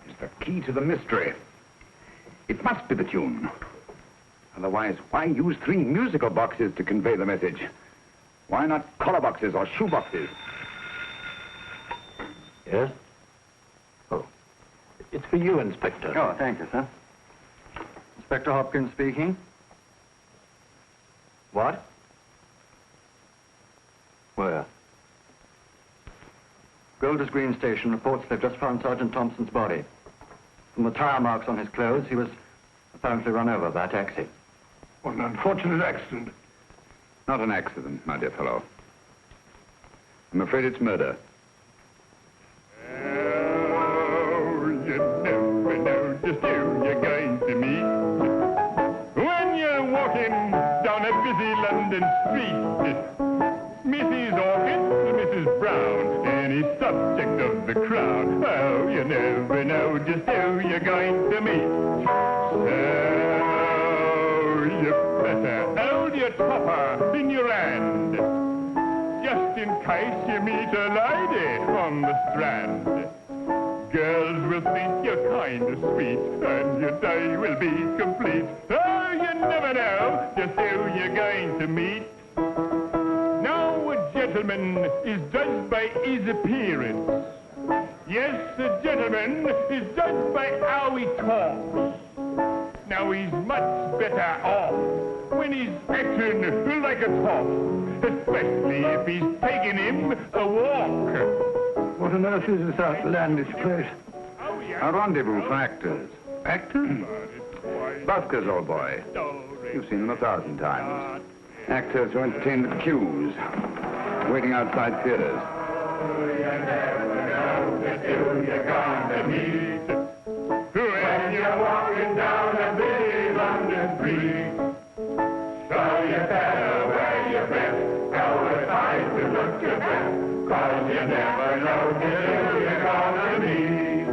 Speaker 10: is the key to the mystery. It must be the tune. Otherwise, why use 3 musical boxes to convey the message? Why not collar boxes or shoe boxes?
Speaker 13: Yes? Oh. It's for you, Inspector.
Speaker 19: Oh, thank you, sir. Inspector Hopkins speaking. What? Where? Golders Green Station reports they've just found Sergeant Thompson's body. From the tire marks on his clothes, he was apparently run over by a taxi.
Speaker 4: What an unfortunate accident.
Speaker 10: Not an accident, my dear fellow. I'm afraid it's murder.
Speaker 20: Oh, you never know just who you're going to meet when you're walking down a busy London street. Mrs. Orchid, Mrs. Brown, any subject of the crowd. Oh, you never know just who you're going to meet. So you better hold your topper in your hand, just in case you meet a lady on the Strand. Girls will think you're kind of sweet, and your day will be complete. Oh, you never know just who you're going to meet. Now a gentleman is judged by his appearance. Yes, a gentleman is judged by how he talks. Now he's much better off when he's acting like a top, especially if he's taking him a walk.
Speaker 4: What on earth is this outlandish place?
Speaker 10: A rendezvous for actors.
Speaker 4: Actors?
Speaker 10: Buskers, old boy. You've seen them 1,000 times. Actors who entertain the queues, waiting outside theaters.
Speaker 20: You're gonna meet when you're walking down a busy London street. So you better wear your best, know the time to look your best, 'cause you never know who you're gonna meet.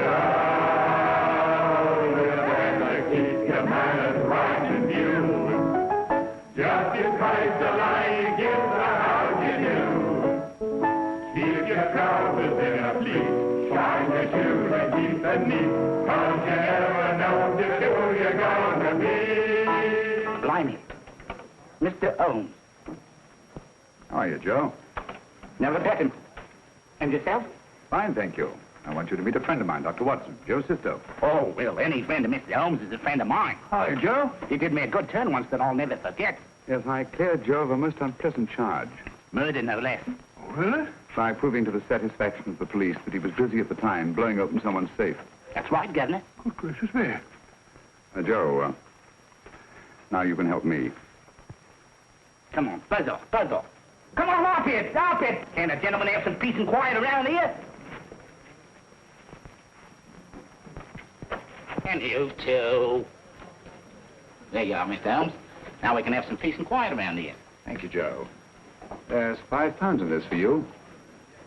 Speaker 20: Oh, you better keep your manners right in view. Just in case the lie gives a how you do. Keep your trousers in a pleat, shine your shoes and keep them neat, 'cause you never know just who you're gonna be.
Speaker 8: Blimey. Mr. Holmes.
Speaker 10: How are you, Joe?
Speaker 8: Never met him. And yourself?
Speaker 10: Fine, thank you. I want you to meet a friend of mine, Dr. Watson, Joe's sister.
Speaker 8: Oh, well, any friend of Mr. Holmes is a friend of mine.
Speaker 10: Hi, Joe.
Speaker 8: He did me a good turn once that I'll never forget.
Speaker 10: Yes, I cleared Joe of a most unpleasant charge.
Speaker 8: Murder, no less.
Speaker 10: Oh, really? By proving to the satisfaction of the police that he was busy at the time blowing open someone's safe.
Speaker 8: That's right, Governor.
Speaker 4: Good gracious me.
Speaker 10: Joe, now you can help me.
Speaker 8: Come on, buzz off, buzz off. Come on, up it, up it. Can't a gentleman have some peace and quiet around here? And you too. There you are, Mr. Holmes. Now we can have some peace and quiet around here.
Speaker 10: Thank you, Joe. There's £5 in this for you.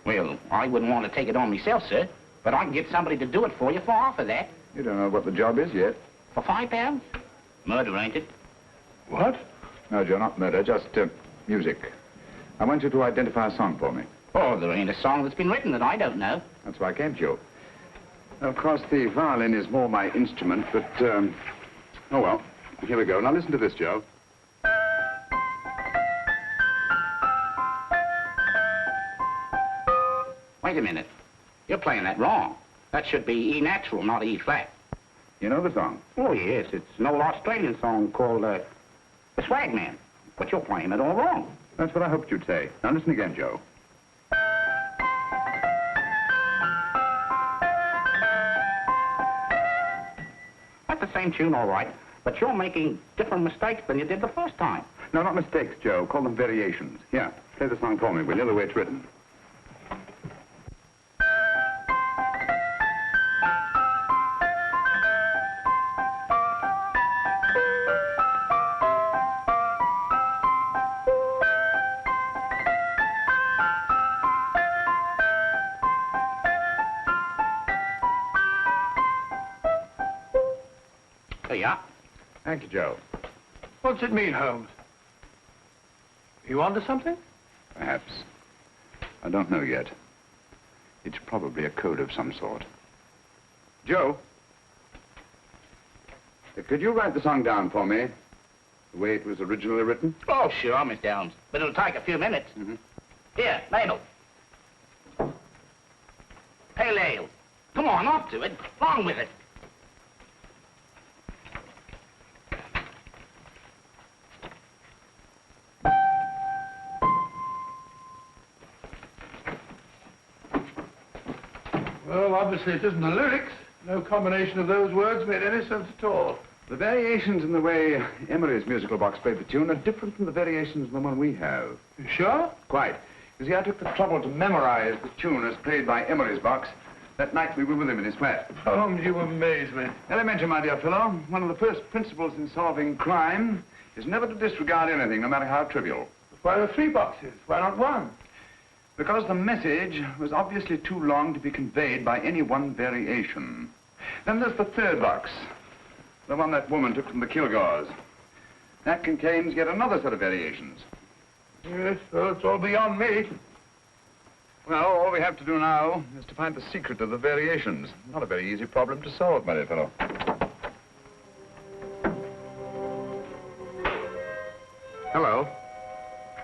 Speaker 8: Well, I wouldn't want to take it on myself, sir, but I can get somebody to do it for you for half of that.
Speaker 10: You don't know what the job is yet.
Speaker 8: For £5? Murder, ain't it?
Speaker 10: What? No, Joe, not murder, just music. I want you to identify a song for me.
Speaker 8: Oh, there ain't a song that's been written that I don't know.
Speaker 10: That's why I came to you. Of course, the violin is more my instrument, but, oh, well, here we go. Now, listen to this, Joe.
Speaker 8: Wait a minute. You're playing that wrong. That should be E natural, not E flat.
Speaker 10: You know the song?
Speaker 8: Oh, yes. It's an old Australian song called, The Swag Man. But you're playing it all wrong.
Speaker 10: That's what I hoped you'd say. Now, listen again, Joe.
Speaker 8: That's the same tune, all right, but you're making different mistakes than you did the first time.
Speaker 10: No, not mistakes, Joe. Call them variations. Here, play the song for me, will you, the way it's written.
Speaker 8: There you are.
Speaker 10: Thank you, Joe.
Speaker 4: What's it mean, Holmes? You onto something?
Speaker 10: Perhaps. I don't know yet. It's probably a code of some sort. Joe? Could you write the song down for me? The way it was originally written?
Speaker 8: Oh, sure, Mr. Holmes. But it'll take a few minutes.
Speaker 10: Mm-hmm.
Speaker 8: Here, Mabel. Pale ale. Come on, off to it. Along with it.
Speaker 4: Well, obviously it isn't the lyrics. No combination of those words made any sense at all.
Speaker 10: The variations in the way Emery's musical box played the tune are different from the variations in the one we have.
Speaker 4: You sure?
Speaker 10: Quite. You see, I took the trouble to memorize the tune as played by Emery's box that night we were with him in his flat.
Speaker 4: Holmes, you amaze me.
Speaker 10: Elementary, my dear fellow. One of the first principles in solving crime is never to disregard anything, no matter how trivial.
Speaker 4: Why are there 3 boxes? Why not 1?
Speaker 10: Because the message was obviously too long to be conveyed by any one variation. Then there's the 3rd box, the one that woman took from the Kilgores. That contains yet another set of variations.
Speaker 4: Yes, well, it's all beyond me.
Speaker 10: Well, all we have to do now is to find the secret of the variations. Not a very easy problem to solve, my dear fellow. Hello.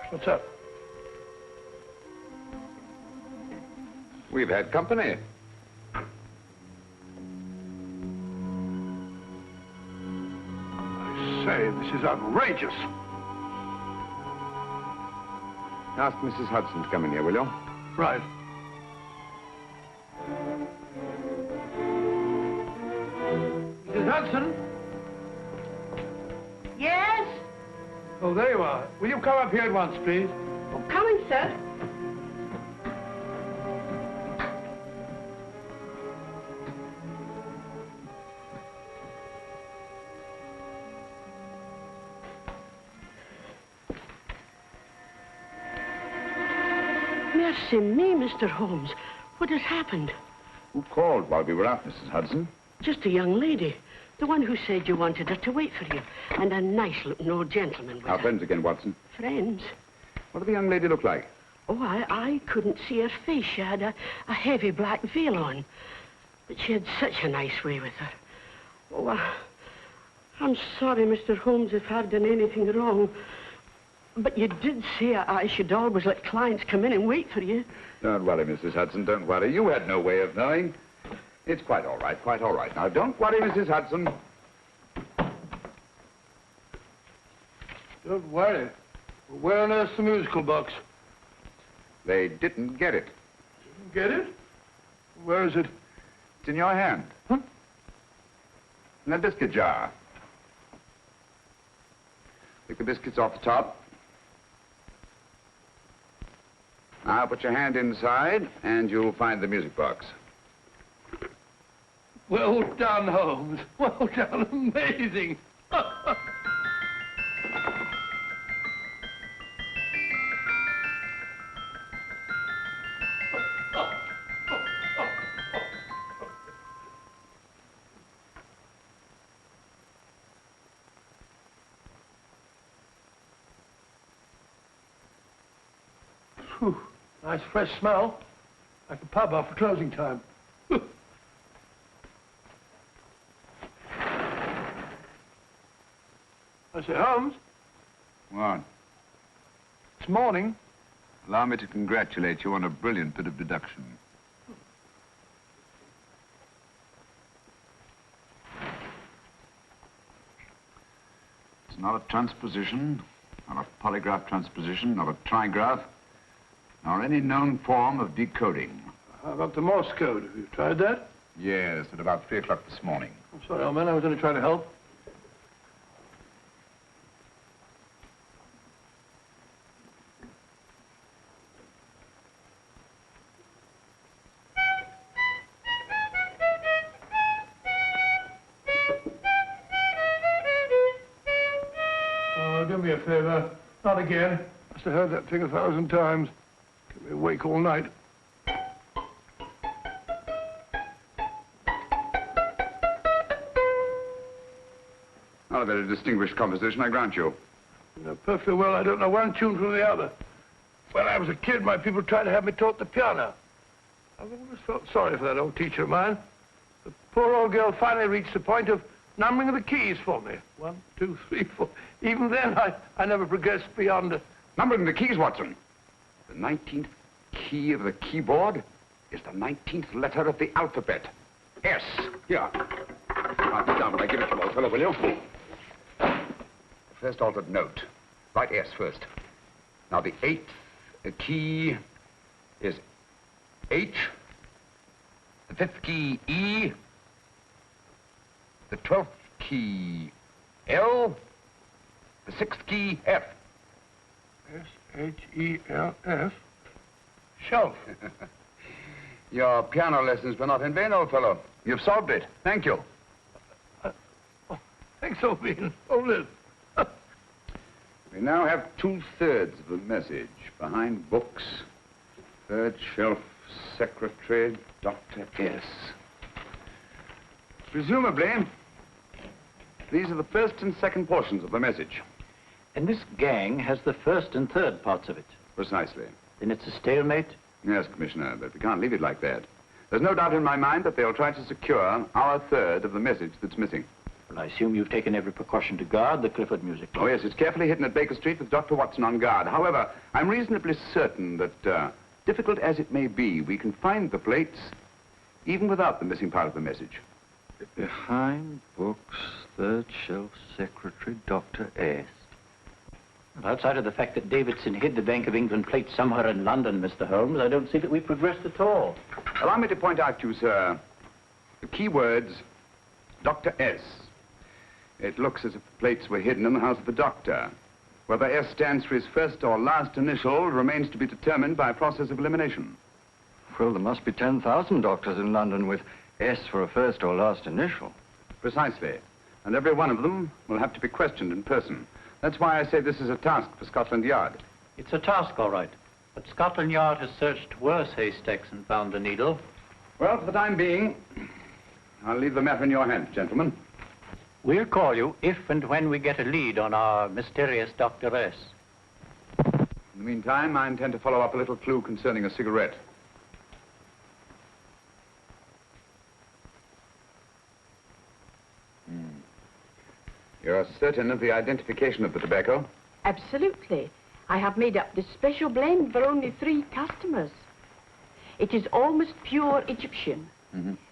Speaker 4: What's up?
Speaker 10: We've had company.
Speaker 4: I say, this is outrageous.
Speaker 10: Ask Mrs. Hudson to come in here, will you?
Speaker 4: Right. Mrs. Hudson?
Speaker 6: Yes?
Speaker 4: Oh, there you are. Will you come up here at once, please?
Speaker 12: Oh, coming, sir.
Speaker 21: Mercy me, Mr. Holmes. What has happened?
Speaker 10: Who called while we were out, Mrs. Hudson?
Speaker 21: Just a young lady. The one who said you wanted her to wait for you. And a nice-looking old gentleman with
Speaker 10: Our
Speaker 21: her.
Speaker 10: friends again, Watson.
Speaker 21: Friends?
Speaker 10: What did the young lady look like?
Speaker 21: Oh, I couldn't see her face. She had a heavy black veil on. But she had such a nice way with her. Oh, I'm sorry, Mr. Holmes, if I've done anything wrong. But you did say I should always let clients come in and wait for you.
Speaker 10: Don't worry, Mrs. Hudson, don't worry. You had no way of knowing. It's quite all right, quite all right. Now, don't worry, Mrs. Hudson.
Speaker 4: Don't worry. Where on earth's the musical box?
Speaker 10: They didn't get it.
Speaker 4: Didn't get it? Where is it?
Speaker 10: It's in your hand.
Speaker 4: Huh?
Speaker 10: In that biscuit jar. Pick the biscuits off the top. Now put your hand inside, and you'll find the music box.
Speaker 4: Well done, Holmes. Well done. Amazing. Whew. Nice fresh smell. Like a pub after closing time. I say, Holmes,
Speaker 10: What?
Speaker 4: it's morning.
Speaker 10: Allow me to congratulate you on a brilliant bit of deduction. It's not a transposition, not a polygraph transposition, not a trigraph, nor any known form of decoding.
Speaker 4: How about the Morse code? Have you tried that?
Speaker 10: Yes, at about 3 o'clock this morning.
Speaker 4: I'm sorry, old man. I was only trying to help. Oh, do me a favor. Not again. Must have heard that thing 1,000 times. Kept me awake all night.
Speaker 10: Not a very distinguished composition, I grant you.
Speaker 4: You know perfectly well I don't know one tune from the other. When I was a kid, my people tried to have me taught the piano. I've always felt sorry for that old teacher of mine. The poor old girl finally reached the point of numbering the keys for me. 1, 2, 3, 4. Even then, I never progressed beyond...
Speaker 10: Numbering the keys, Watson. The 19th key of the keyboard is the 19th letter of the alphabet. S. Here. Write it down when I give it to you, old fellow, will you? The first altered note. Write S first. Now, the 8th key is H. The 5th key, E. The 12th key, L. The 6th key, F.
Speaker 4: S-H-E-L-F. Shelf.
Speaker 10: Your piano lessons were not in vain, old fellow. You've solved it. Thank you.
Speaker 4: Thanks, old bean. Hold it.
Speaker 10: We now have 2/3 of the message. Behind books, third shelf, secretary, Dr. S. Presumably, these are the first and second portions of the message.
Speaker 13: And this gang has the first and third parts of it.
Speaker 10: Precisely.
Speaker 13: Then it's a stalemate?
Speaker 10: Yes, Commissioner, but we can't leave it like that. There's no doubt in my mind that they'll try to secure our third of the message that's missing.
Speaker 13: Well, I assume you've taken every precaution to guard the Clifford music box.
Speaker 10: Oh, yes, it's carefully hidden at Baker Street with Dr. Watson on guard. However, I'm reasonably certain that, difficult as it may be, we can find the plates even without the missing part of the message.
Speaker 3: Behind books, third shelf, secretary, Dr. S.
Speaker 13: Well, outside of the fact that Davidson hid the Bank of England plate somewhere in London, Mr. Holmes, I don't see that we've progressed at all.
Speaker 10: Allow me to point out to you, sir, the key words, Dr. S. It looks as if the plates were hidden in the house of the doctor.
Speaker 15: Whether S stands for his first or last initial remains to be determined by a process of elimination.
Speaker 19: Well, there must be 10,000 doctors in London with S for a first or last initial.
Speaker 15: Precisely. And every one of them will have to be questioned in person. That's why I say this is a task for Scotland Yard.
Speaker 13: It's a task, all right. But Scotland Yard has searched worse haystacks and found the needle.
Speaker 15: Well, for the time being, I'll leave the matter in your hands, gentlemen.
Speaker 13: We'll call you if and when we get a lead on our mysterious Dr. S.
Speaker 15: In the meantime, I intend to follow up a little clue concerning a cigarette. You're certain of the identification of the tobacco?
Speaker 21: Absolutely. I have made up this special blend for only 3 customers. It is almost pure Egyptian,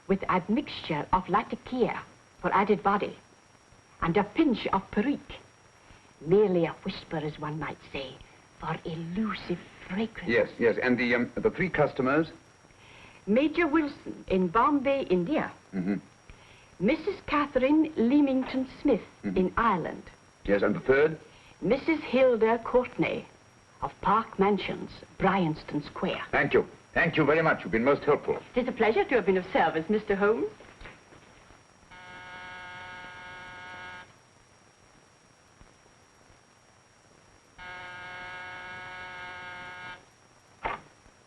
Speaker 21: with admixture of latakia for added body, and a pinch of perique. Merely a whisper, as one might say, for elusive fragrance.
Speaker 15: Yes, yes. And the 3 customers?
Speaker 21: Major Wilson in Bombay, India. Mrs. Catherine Leamington Smith in Ireland.
Speaker 15: Yes, and the 3rd?
Speaker 21: Mrs. Hilda Courtney of Park Mansions, Bryanston Square.
Speaker 15: Thank you. Thank you very much. You've been most helpful.
Speaker 21: It is a pleasure to have been of service, Mr. Holmes.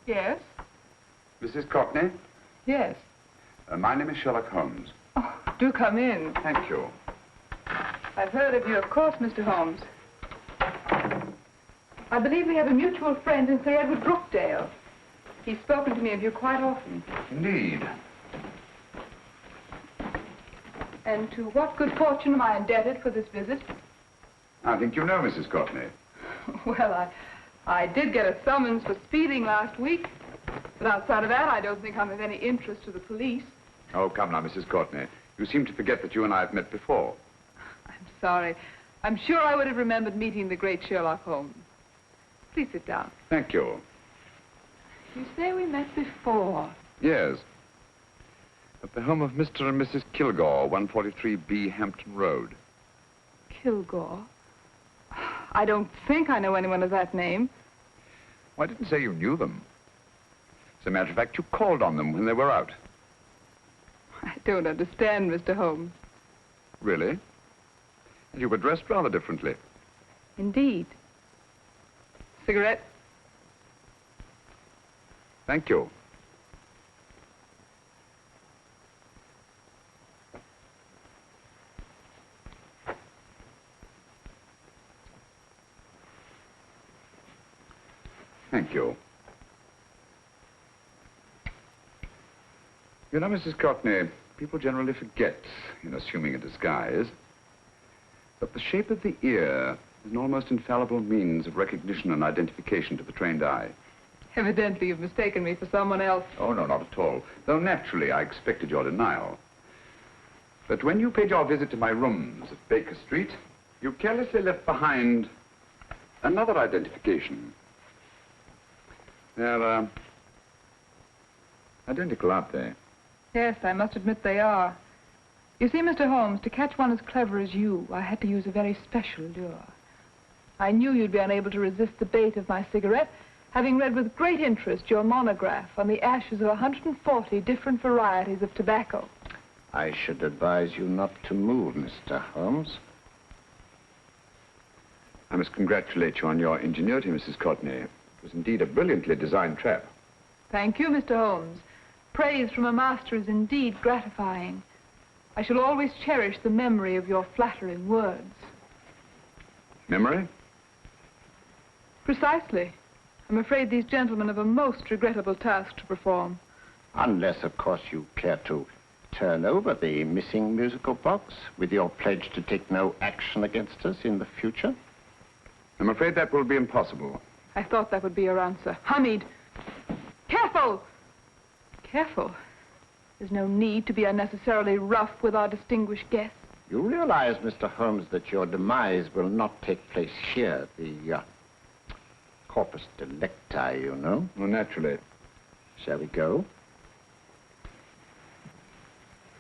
Speaker 12: Yes?
Speaker 15: Mrs. Courtney?
Speaker 12: Yes.
Speaker 15: My name is Sherlock Holmes.
Speaker 12: Oh, do come in.
Speaker 15: Thank you.
Speaker 12: I've heard of you, of course, Mr. Holmes. I believe we have a mutual friend in Sir Edward Brookdale. He's spoken to me of you quite often.
Speaker 15: Indeed.
Speaker 12: And to what good fortune am I indebted for this visit?
Speaker 15: I think you know Mrs. Courtney.
Speaker 12: Well, I did get a summons for speeding last week. But outside of that, I don't think I'm of any interest to the police.
Speaker 15: Oh, come now, Mrs. Courtney. You seem to forget that you and I have met before.
Speaker 12: I'm sorry. I'm sure I would have remembered meeting the great Sherlock Holmes. Please sit down.
Speaker 15: Thank you.
Speaker 12: You say we met before.
Speaker 15: Yes. At the home of Mr. and Mrs. Kilgore, 143B Hampton Road.
Speaker 12: Kilgore? I don't think I know anyone of that name.
Speaker 15: Well, I didn't say you knew them. As a matter of fact, you called on them when they were out.
Speaker 12: I don't understand, Mr. Holmes.
Speaker 15: Really? And you were dressed rather differently.
Speaker 12: Indeed. Cigarette?
Speaker 15: Thank you. Thank you. You know, Mrs. Courtney, people generally forget, in assuming a disguise, that the shape of the ear is an almost infallible means of recognition and identification to the trained eye.
Speaker 12: Evidently, you've mistaken me for someone else.
Speaker 15: Oh, no, not at all. Though naturally, I expected your denial. But when you paid your visit to my rooms at Baker Street, you carelessly left behind another identification. They're, identical, aren't they?
Speaker 12: Yes, I must admit they are. You see, Mr. Holmes, to catch one as clever as you, I had to use a very special lure. I knew you'd be unable to resist the bait of my cigarette, having read with great interest your monograph on the ashes of 140 different varieties of tobacco.
Speaker 8: I should advise you not to move, Mr. Holmes.
Speaker 15: I must congratulate you on your ingenuity, Mrs. Courtney. It was indeed a brilliantly designed trap.
Speaker 12: Thank you, Mr. Holmes. Praise from a master is indeed gratifying. I shall always cherish the memory of your flattering words.
Speaker 15: Memory?
Speaker 12: Precisely. I'm afraid these gentlemen have a most regrettable task to perform.
Speaker 8: Unless, of course, you care to turn over the missing musical box with your pledge to take no action against us in the future.
Speaker 15: I'm afraid that will be impossible.
Speaker 12: I thought that would be your answer. Hamid! Careful! Careful. There's no need to be unnecessarily rough with our distinguished guest.
Speaker 8: You realize, Mr. Holmes, that your demise will not take place here. The corpus delicti, you know.
Speaker 15: Well, naturally.
Speaker 8: Shall we go?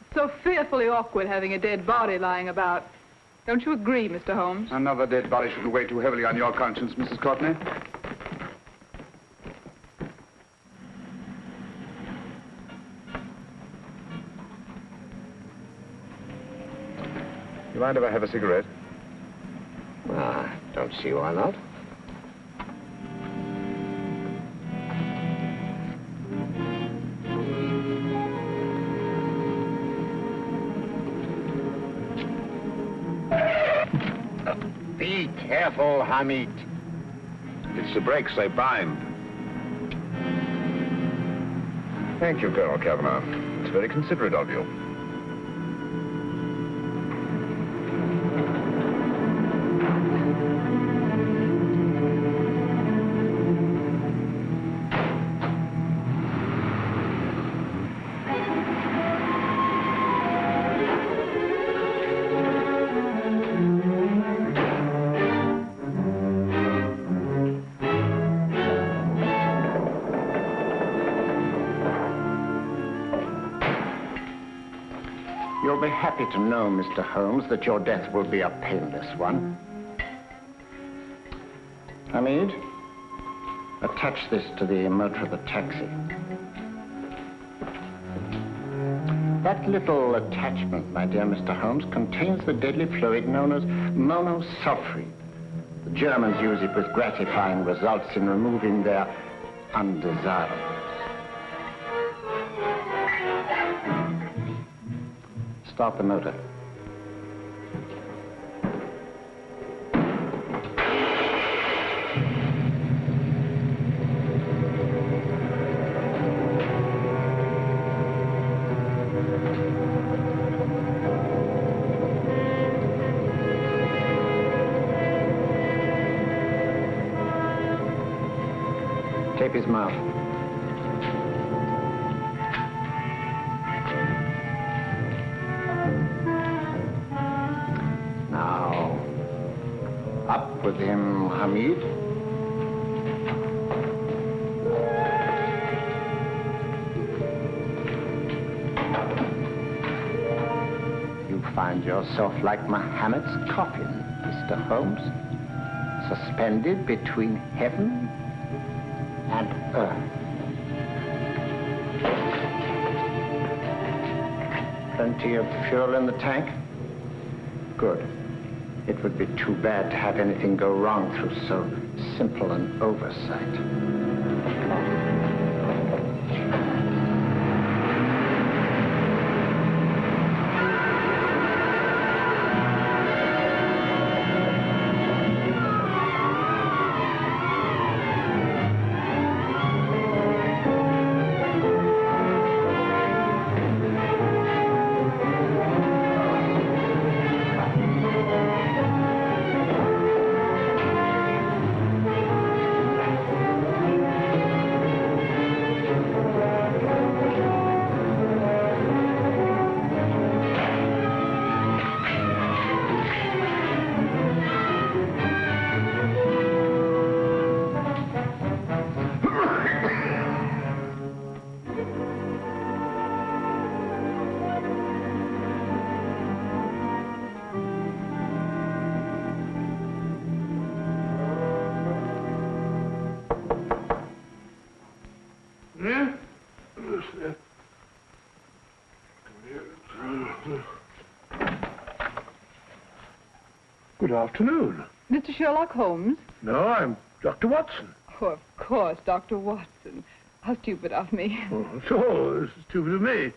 Speaker 12: It's so fearfully awkward having a dead body lying about. Don't you agree, Mr. Holmes?
Speaker 15: Another dead body shouldn't weigh too heavily on your conscience, Mrs. Courtney. You mind if I have a cigarette?
Speaker 8: Don't see why not.
Speaker 3: Be careful, Hamid.
Speaker 15: It's the brakes, they bind. Thank you, Colonel Kavanagh. It's very considerate of you.
Speaker 8: You'll be happy to know, Mr. Holmes, that your death will be a painless one. Hamid, attach this to the motor of the taxi. That little attachment, my dear Mr. Holmes, contains the deadly fluid known as monosulfide. The Germans use it with gratifying results in removing their undesirables. Start the motor. Tape his mouth. Now, up with him, Hamid. You find yourself like Muhammad's coffin, Mr. Holmes, suspended between heaven and earth. Plenty of fuel in the tank? Good. It would be too bad to have anything go wrong through so simple an oversight.
Speaker 4: Good afternoon.
Speaker 12: Mr. Sherlock Holmes?
Speaker 4: No, I'm Dr. Watson.
Speaker 12: Oh, of course, Dr. Watson. How stupid of me.
Speaker 4: Oh, so, this is stupid of me.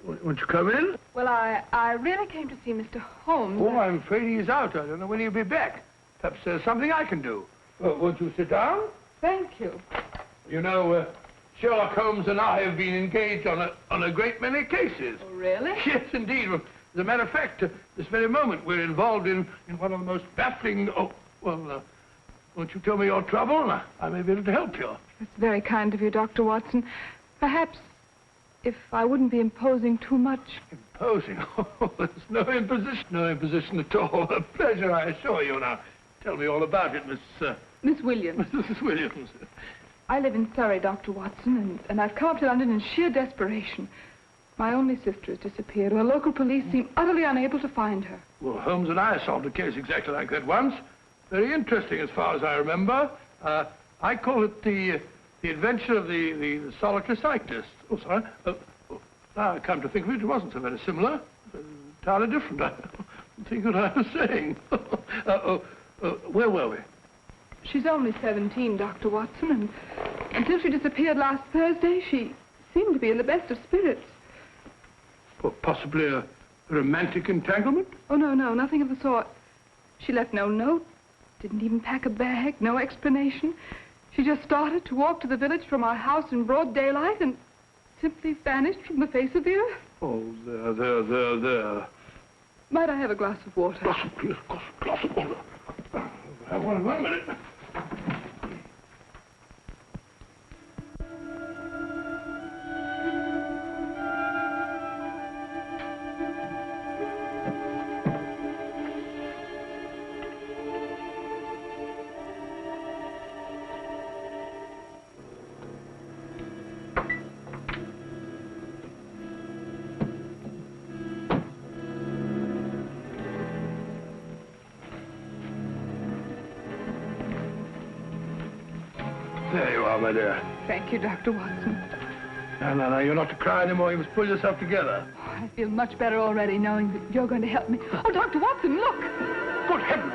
Speaker 4: Won't you come in?
Speaker 12: Well, I really came to see Mr. Holmes.
Speaker 4: Oh, I'm afraid he's out. I don't know when he'll be back. Perhaps there's something I can do. Won't you sit down?
Speaker 12: Thank you.
Speaker 4: You know, Sherlock Holmes and I have been engaged on a great many cases.
Speaker 12: Oh, really?
Speaker 4: Yes, indeed. As a matter of fact, this very moment we're involved in one of the most baffling... Oh, well, won't you tell me your trouble? I may be able to help you.
Speaker 12: That's very kind of you, Dr. Watson. Perhaps if I wouldn't be imposing too much.
Speaker 4: Imposing? Oh, there's no imposition. No imposition at all. A pleasure, I assure you. Now, tell me all about it,
Speaker 12: Miss Williams.
Speaker 4: Mrs. Williams.
Speaker 12: I live in Surrey, Dr. Watson, and I've come up to London in sheer desperation. My only sister has disappeared, and the local police seem utterly unable to find her.
Speaker 4: Well, Holmes and I solved a case exactly like that once. Very interesting as far as I remember. I call it the adventure of the solitary cyclist. Oh, sorry. Now I come to think of it, it wasn't so very similar. Entirely different. I don't think what I was saying. Where were we?
Speaker 12: She's only 17, Dr. Watson, and until she disappeared last Thursday, she seemed to be in the best of spirits.
Speaker 4: Well, possibly a romantic entanglement?
Speaker 12: Oh, no, nothing of the sort. She left no note, didn't even pack a bag, no explanation. She just started to walk to the village from our house in broad daylight and simply vanished from the face of the earth.
Speaker 4: Oh, there.
Speaker 12: Might I have a glass of water?
Speaker 4: Glass of water. Have one minute. There you are, my dear.
Speaker 12: Thank you, Dr. Watson.
Speaker 4: No, you're not to cry anymore. You must pull yourself together.
Speaker 12: Oh, I feel much better already knowing that you're going to help me. Oh, Dr. Watson, look!
Speaker 4: Good heavens!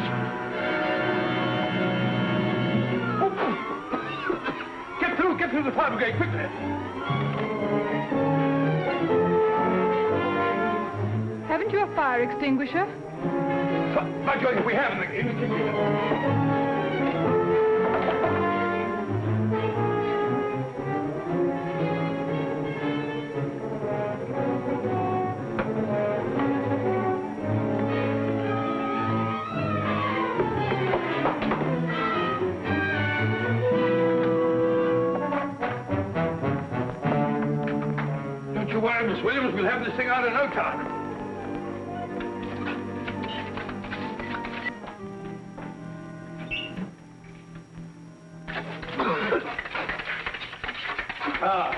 Speaker 4: Get through the fire brigade, quickly!
Speaker 12: Haven't you a fire extinguisher?
Speaker 4: By George, we have in the kitchen. Don't you worry, Miss Williams. We'll have this thing out in no time.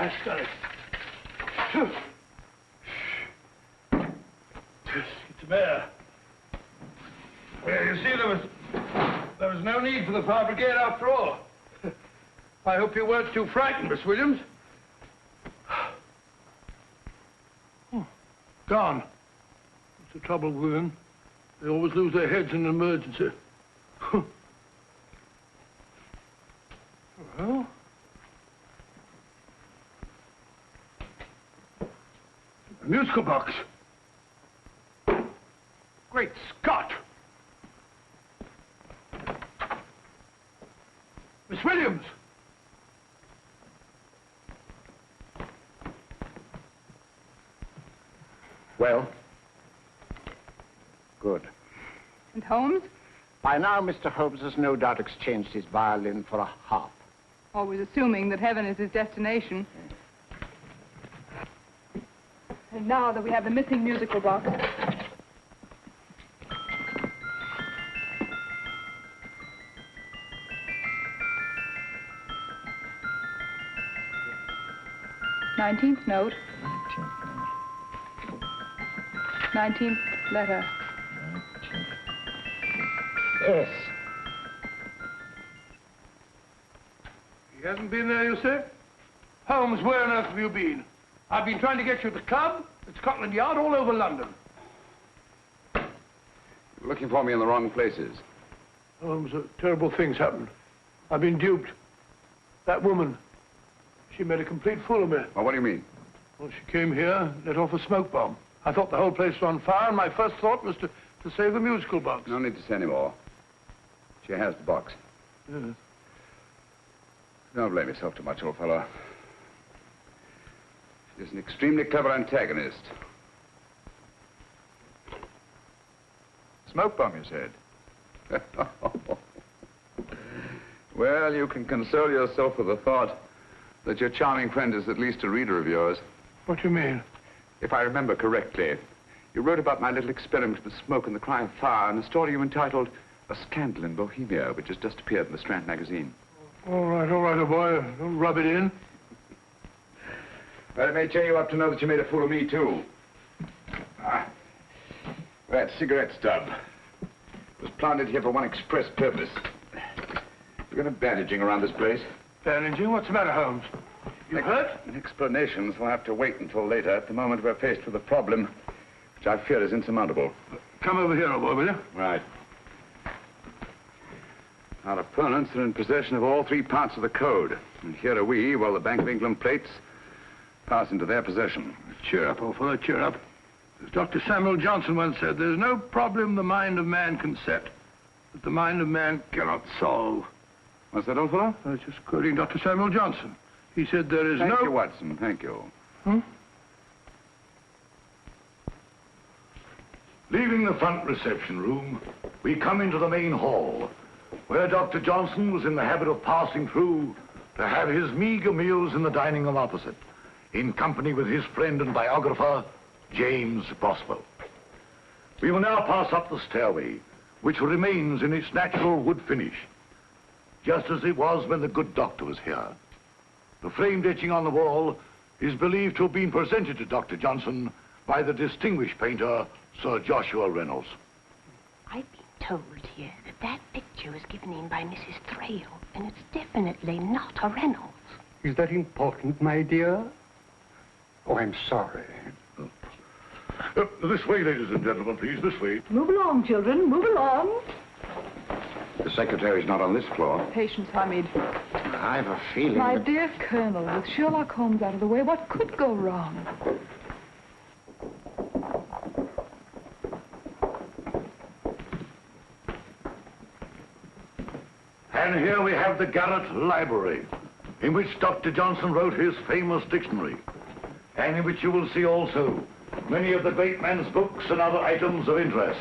Speaker 4: That's got it. It's bare. Well, you see, there was no need for the fire brigade after all. I hope you weren't too frightened, Miss Williams. Oh, gone. That's the trouble with women. They always lose their heads in an emergency. Well... a musical box. Great Scott! Miss Williams!
Speaker 8: Well? Good.
Speaker 12: And Holmes?
Speaker 8: By now, Mr. Holmes has no doubt exchanged his violin for a harp.
Speaker 12: Always assuming that heaven is his destination. And now that we have the missing musical box. Nineteenth note. 19th letter.
Speaker 8: Yes.
Speaker 4: He hasn't been there, you say? Holmes, where on earth have you been? I've been trying to get you at the club, at Scotland Yard, all over London.
Speaker 15: You're looking for me in the wrong places.
Speaker 4: Holmes, terrible things happened. I've been duped. That woman, she made a complete fool of me.
Speaker 15: Well, what do you mean?
Speaker 4: Well, she came here, let off a smoke bomb. I thought the whole place was on fire, and my first thought was to save the musical box.
Speaker 15: No need to say any more. She has the box.
Speaker 4: Yes.
Speaker 15: Don't blame yourself too much, old fellow. She's an extremely clever antagonist.
Speaker 10: Smoke bomb, you said?
Speaker 15: Well, you can console yourself with the thought that your charming friend is at least a reader of yours.
Speaker 4: What do you mean?
Speaker 15: If I remember correctly, you wrote about my little experiment with smoke and the cry of fire in a story you entitled A Scandal in Bohemia, which has just appeared in the Strand magazine.
Speaker 4: All right, old boy. Don't rub it in.
Speaker 15: Well, it may cheer you up to know that you made a fool of me, too. That cigarette stub was planted here for one express purpose. We're going to bandaging around this place.
Speaker 4: Bandaging? What's the matter, Holmes? You hurt?
Speaker 15: Explanations will have to wait until later. At the moment, we're faced with a problem which I fear is insurmountable.
Speaker 4: Come over here, old boy, will you?
Speaker 15: Right. Our opponents are in possession of all three parts of the code. And here are we, while the Bank of England plates pass into their possession.
Speaker 4: Cheer up, old fellow, cheer up. As Dr. Samuel Johnson once said, there's no problem the mind of man can set that the mind of man cannot solve.
Speaker 15: What's that, old fellow?
Speaker 4: I was just quoting Dr. Samuel Johnson. He said there is
Speaker 15: Thank you, Watson. Thank you.
Speaker 1: Leaving the front reception room, we come into the main hall, where Dr. Johnson was in the habit of passing through to have his meager meals in the dining room opposite, in company with his friend and biographer, James Boswell. We will now pass up the stairway, which remains in its natural wood finish, just as it was when the good doctor was here. The framed etching on the wall is believed to have been presented to Dr. Johnson by the distinguished painter, Sir Joshua Reynolds.
Speaker 22: I've been told here that that picture was given in by Mrs. Thrale, and it's definitely not a Reynolds.
Speaker 7: Is that important, my dear? Oh, I'm sorry.
Speaker 1: This way, ladies and gentlemen, please, this way.
Speaker 12: Move along, children, move along.
Speaker 15: The secretary's not on this floor.
Speaker 12: Patience, Hamid.
Speaker 8: I've a feeling
Speaker 12: My
Speaker 8: that...
Speaker 12: dear Colonel, with Sherlock Holmes out of the way, what could go wrong?
Speaker 1: And here we have the Garrett Library, in which Dr. Johnson wrote his famous dictionary, and in which you will see also many of the great man's books and other items of interest.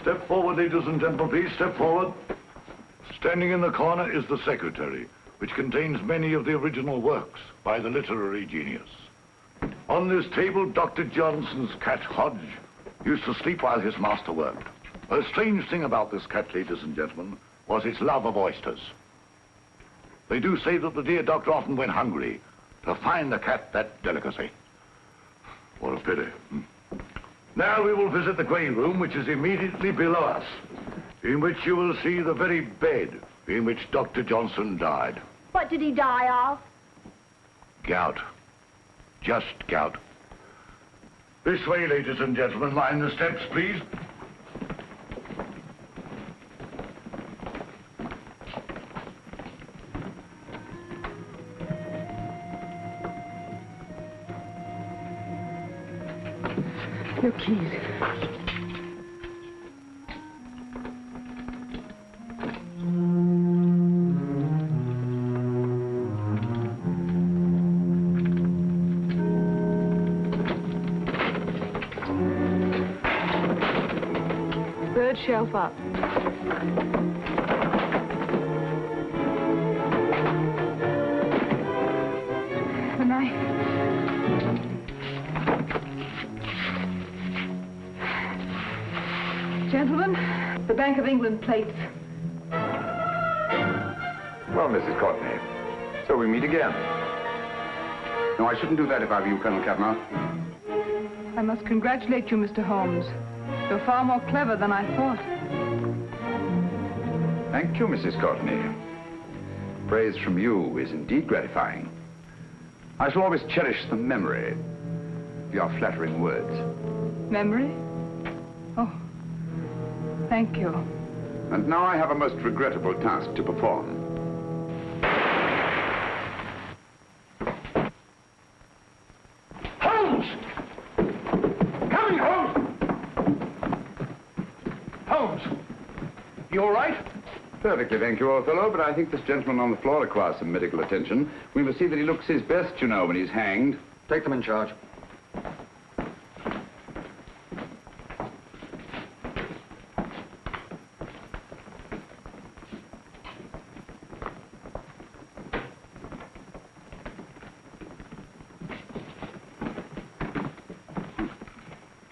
Speaker 1: Step forward, ladies and gentlemen, please, step forward. Standing in the corner is the secretary, which contains many of the original works by the literary genius. On this table, Dr. Johnson's cat, Hodge, used to sleep while his master worked. A strange thing about this cat, ladies and gentlemen, was its love of oysters. They do say that the dear doctor often went hungry to find the cat that delicacy. What a pity. Now we will visit the grey room, which is immediately below us, in which you will see the very bed in which Dr. Johnson died.
Speaker 16: What did he die of?
Speaker 1: Gout. Just gout. This way, ladies and gentlemen. Mind the steps, please.
Speaker 12: Your keys. Third shelf up. The knife. Gentlemen, the Bank of England plates.
Speaker 15: Well, Mrs. Courtney, so we meet again. No, I shouldn't do that if I were you, Colonel Cavanaugh.
Speaker 12: I must congratulate you, Mr. Holmes. You're far more clever than I thought.
Speaker 15: Thank you, Mrs. Courtney. Praise from you is indeed gratifying. I shall always cherish the memory of your flattering words.
Speaker 12: Memory? Oh, thank you.
Speaker 15: And now I have a most regrettable task to perform.
Speaker 1: Holmes! Coming, Holmes! Holmes! You all right?
Speaker 15: Perfectly, thank you, old fellow, but I think this gentleman on the floor requires some medical attention. We must see that he looks his best, you know, when he's hanged.
Speaker 19: Take them in charge.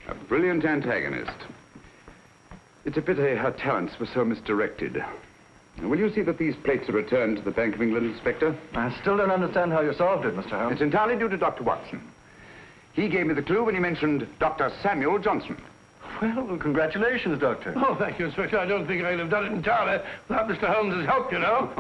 Speaker 15: A brilliant antagonist. It's a pity her talents were so misdirected.
Speaker 10: Will you see that these plates are returned to the Bank of England, Inspector?
Speaker 19: I still don't understand how you solved it, Mr. Holmes.
Speaker 10: It's entirely due to Dr. Watson. He gave me the clue when he mentioned Dr. Samuel Johnson.
Speaker 19: Well, congratulations, Doctor.
Speaker 4: Oh, thank you, Inspector. I don't think I'd have done it entirely without Mr. Holmes's help, you know.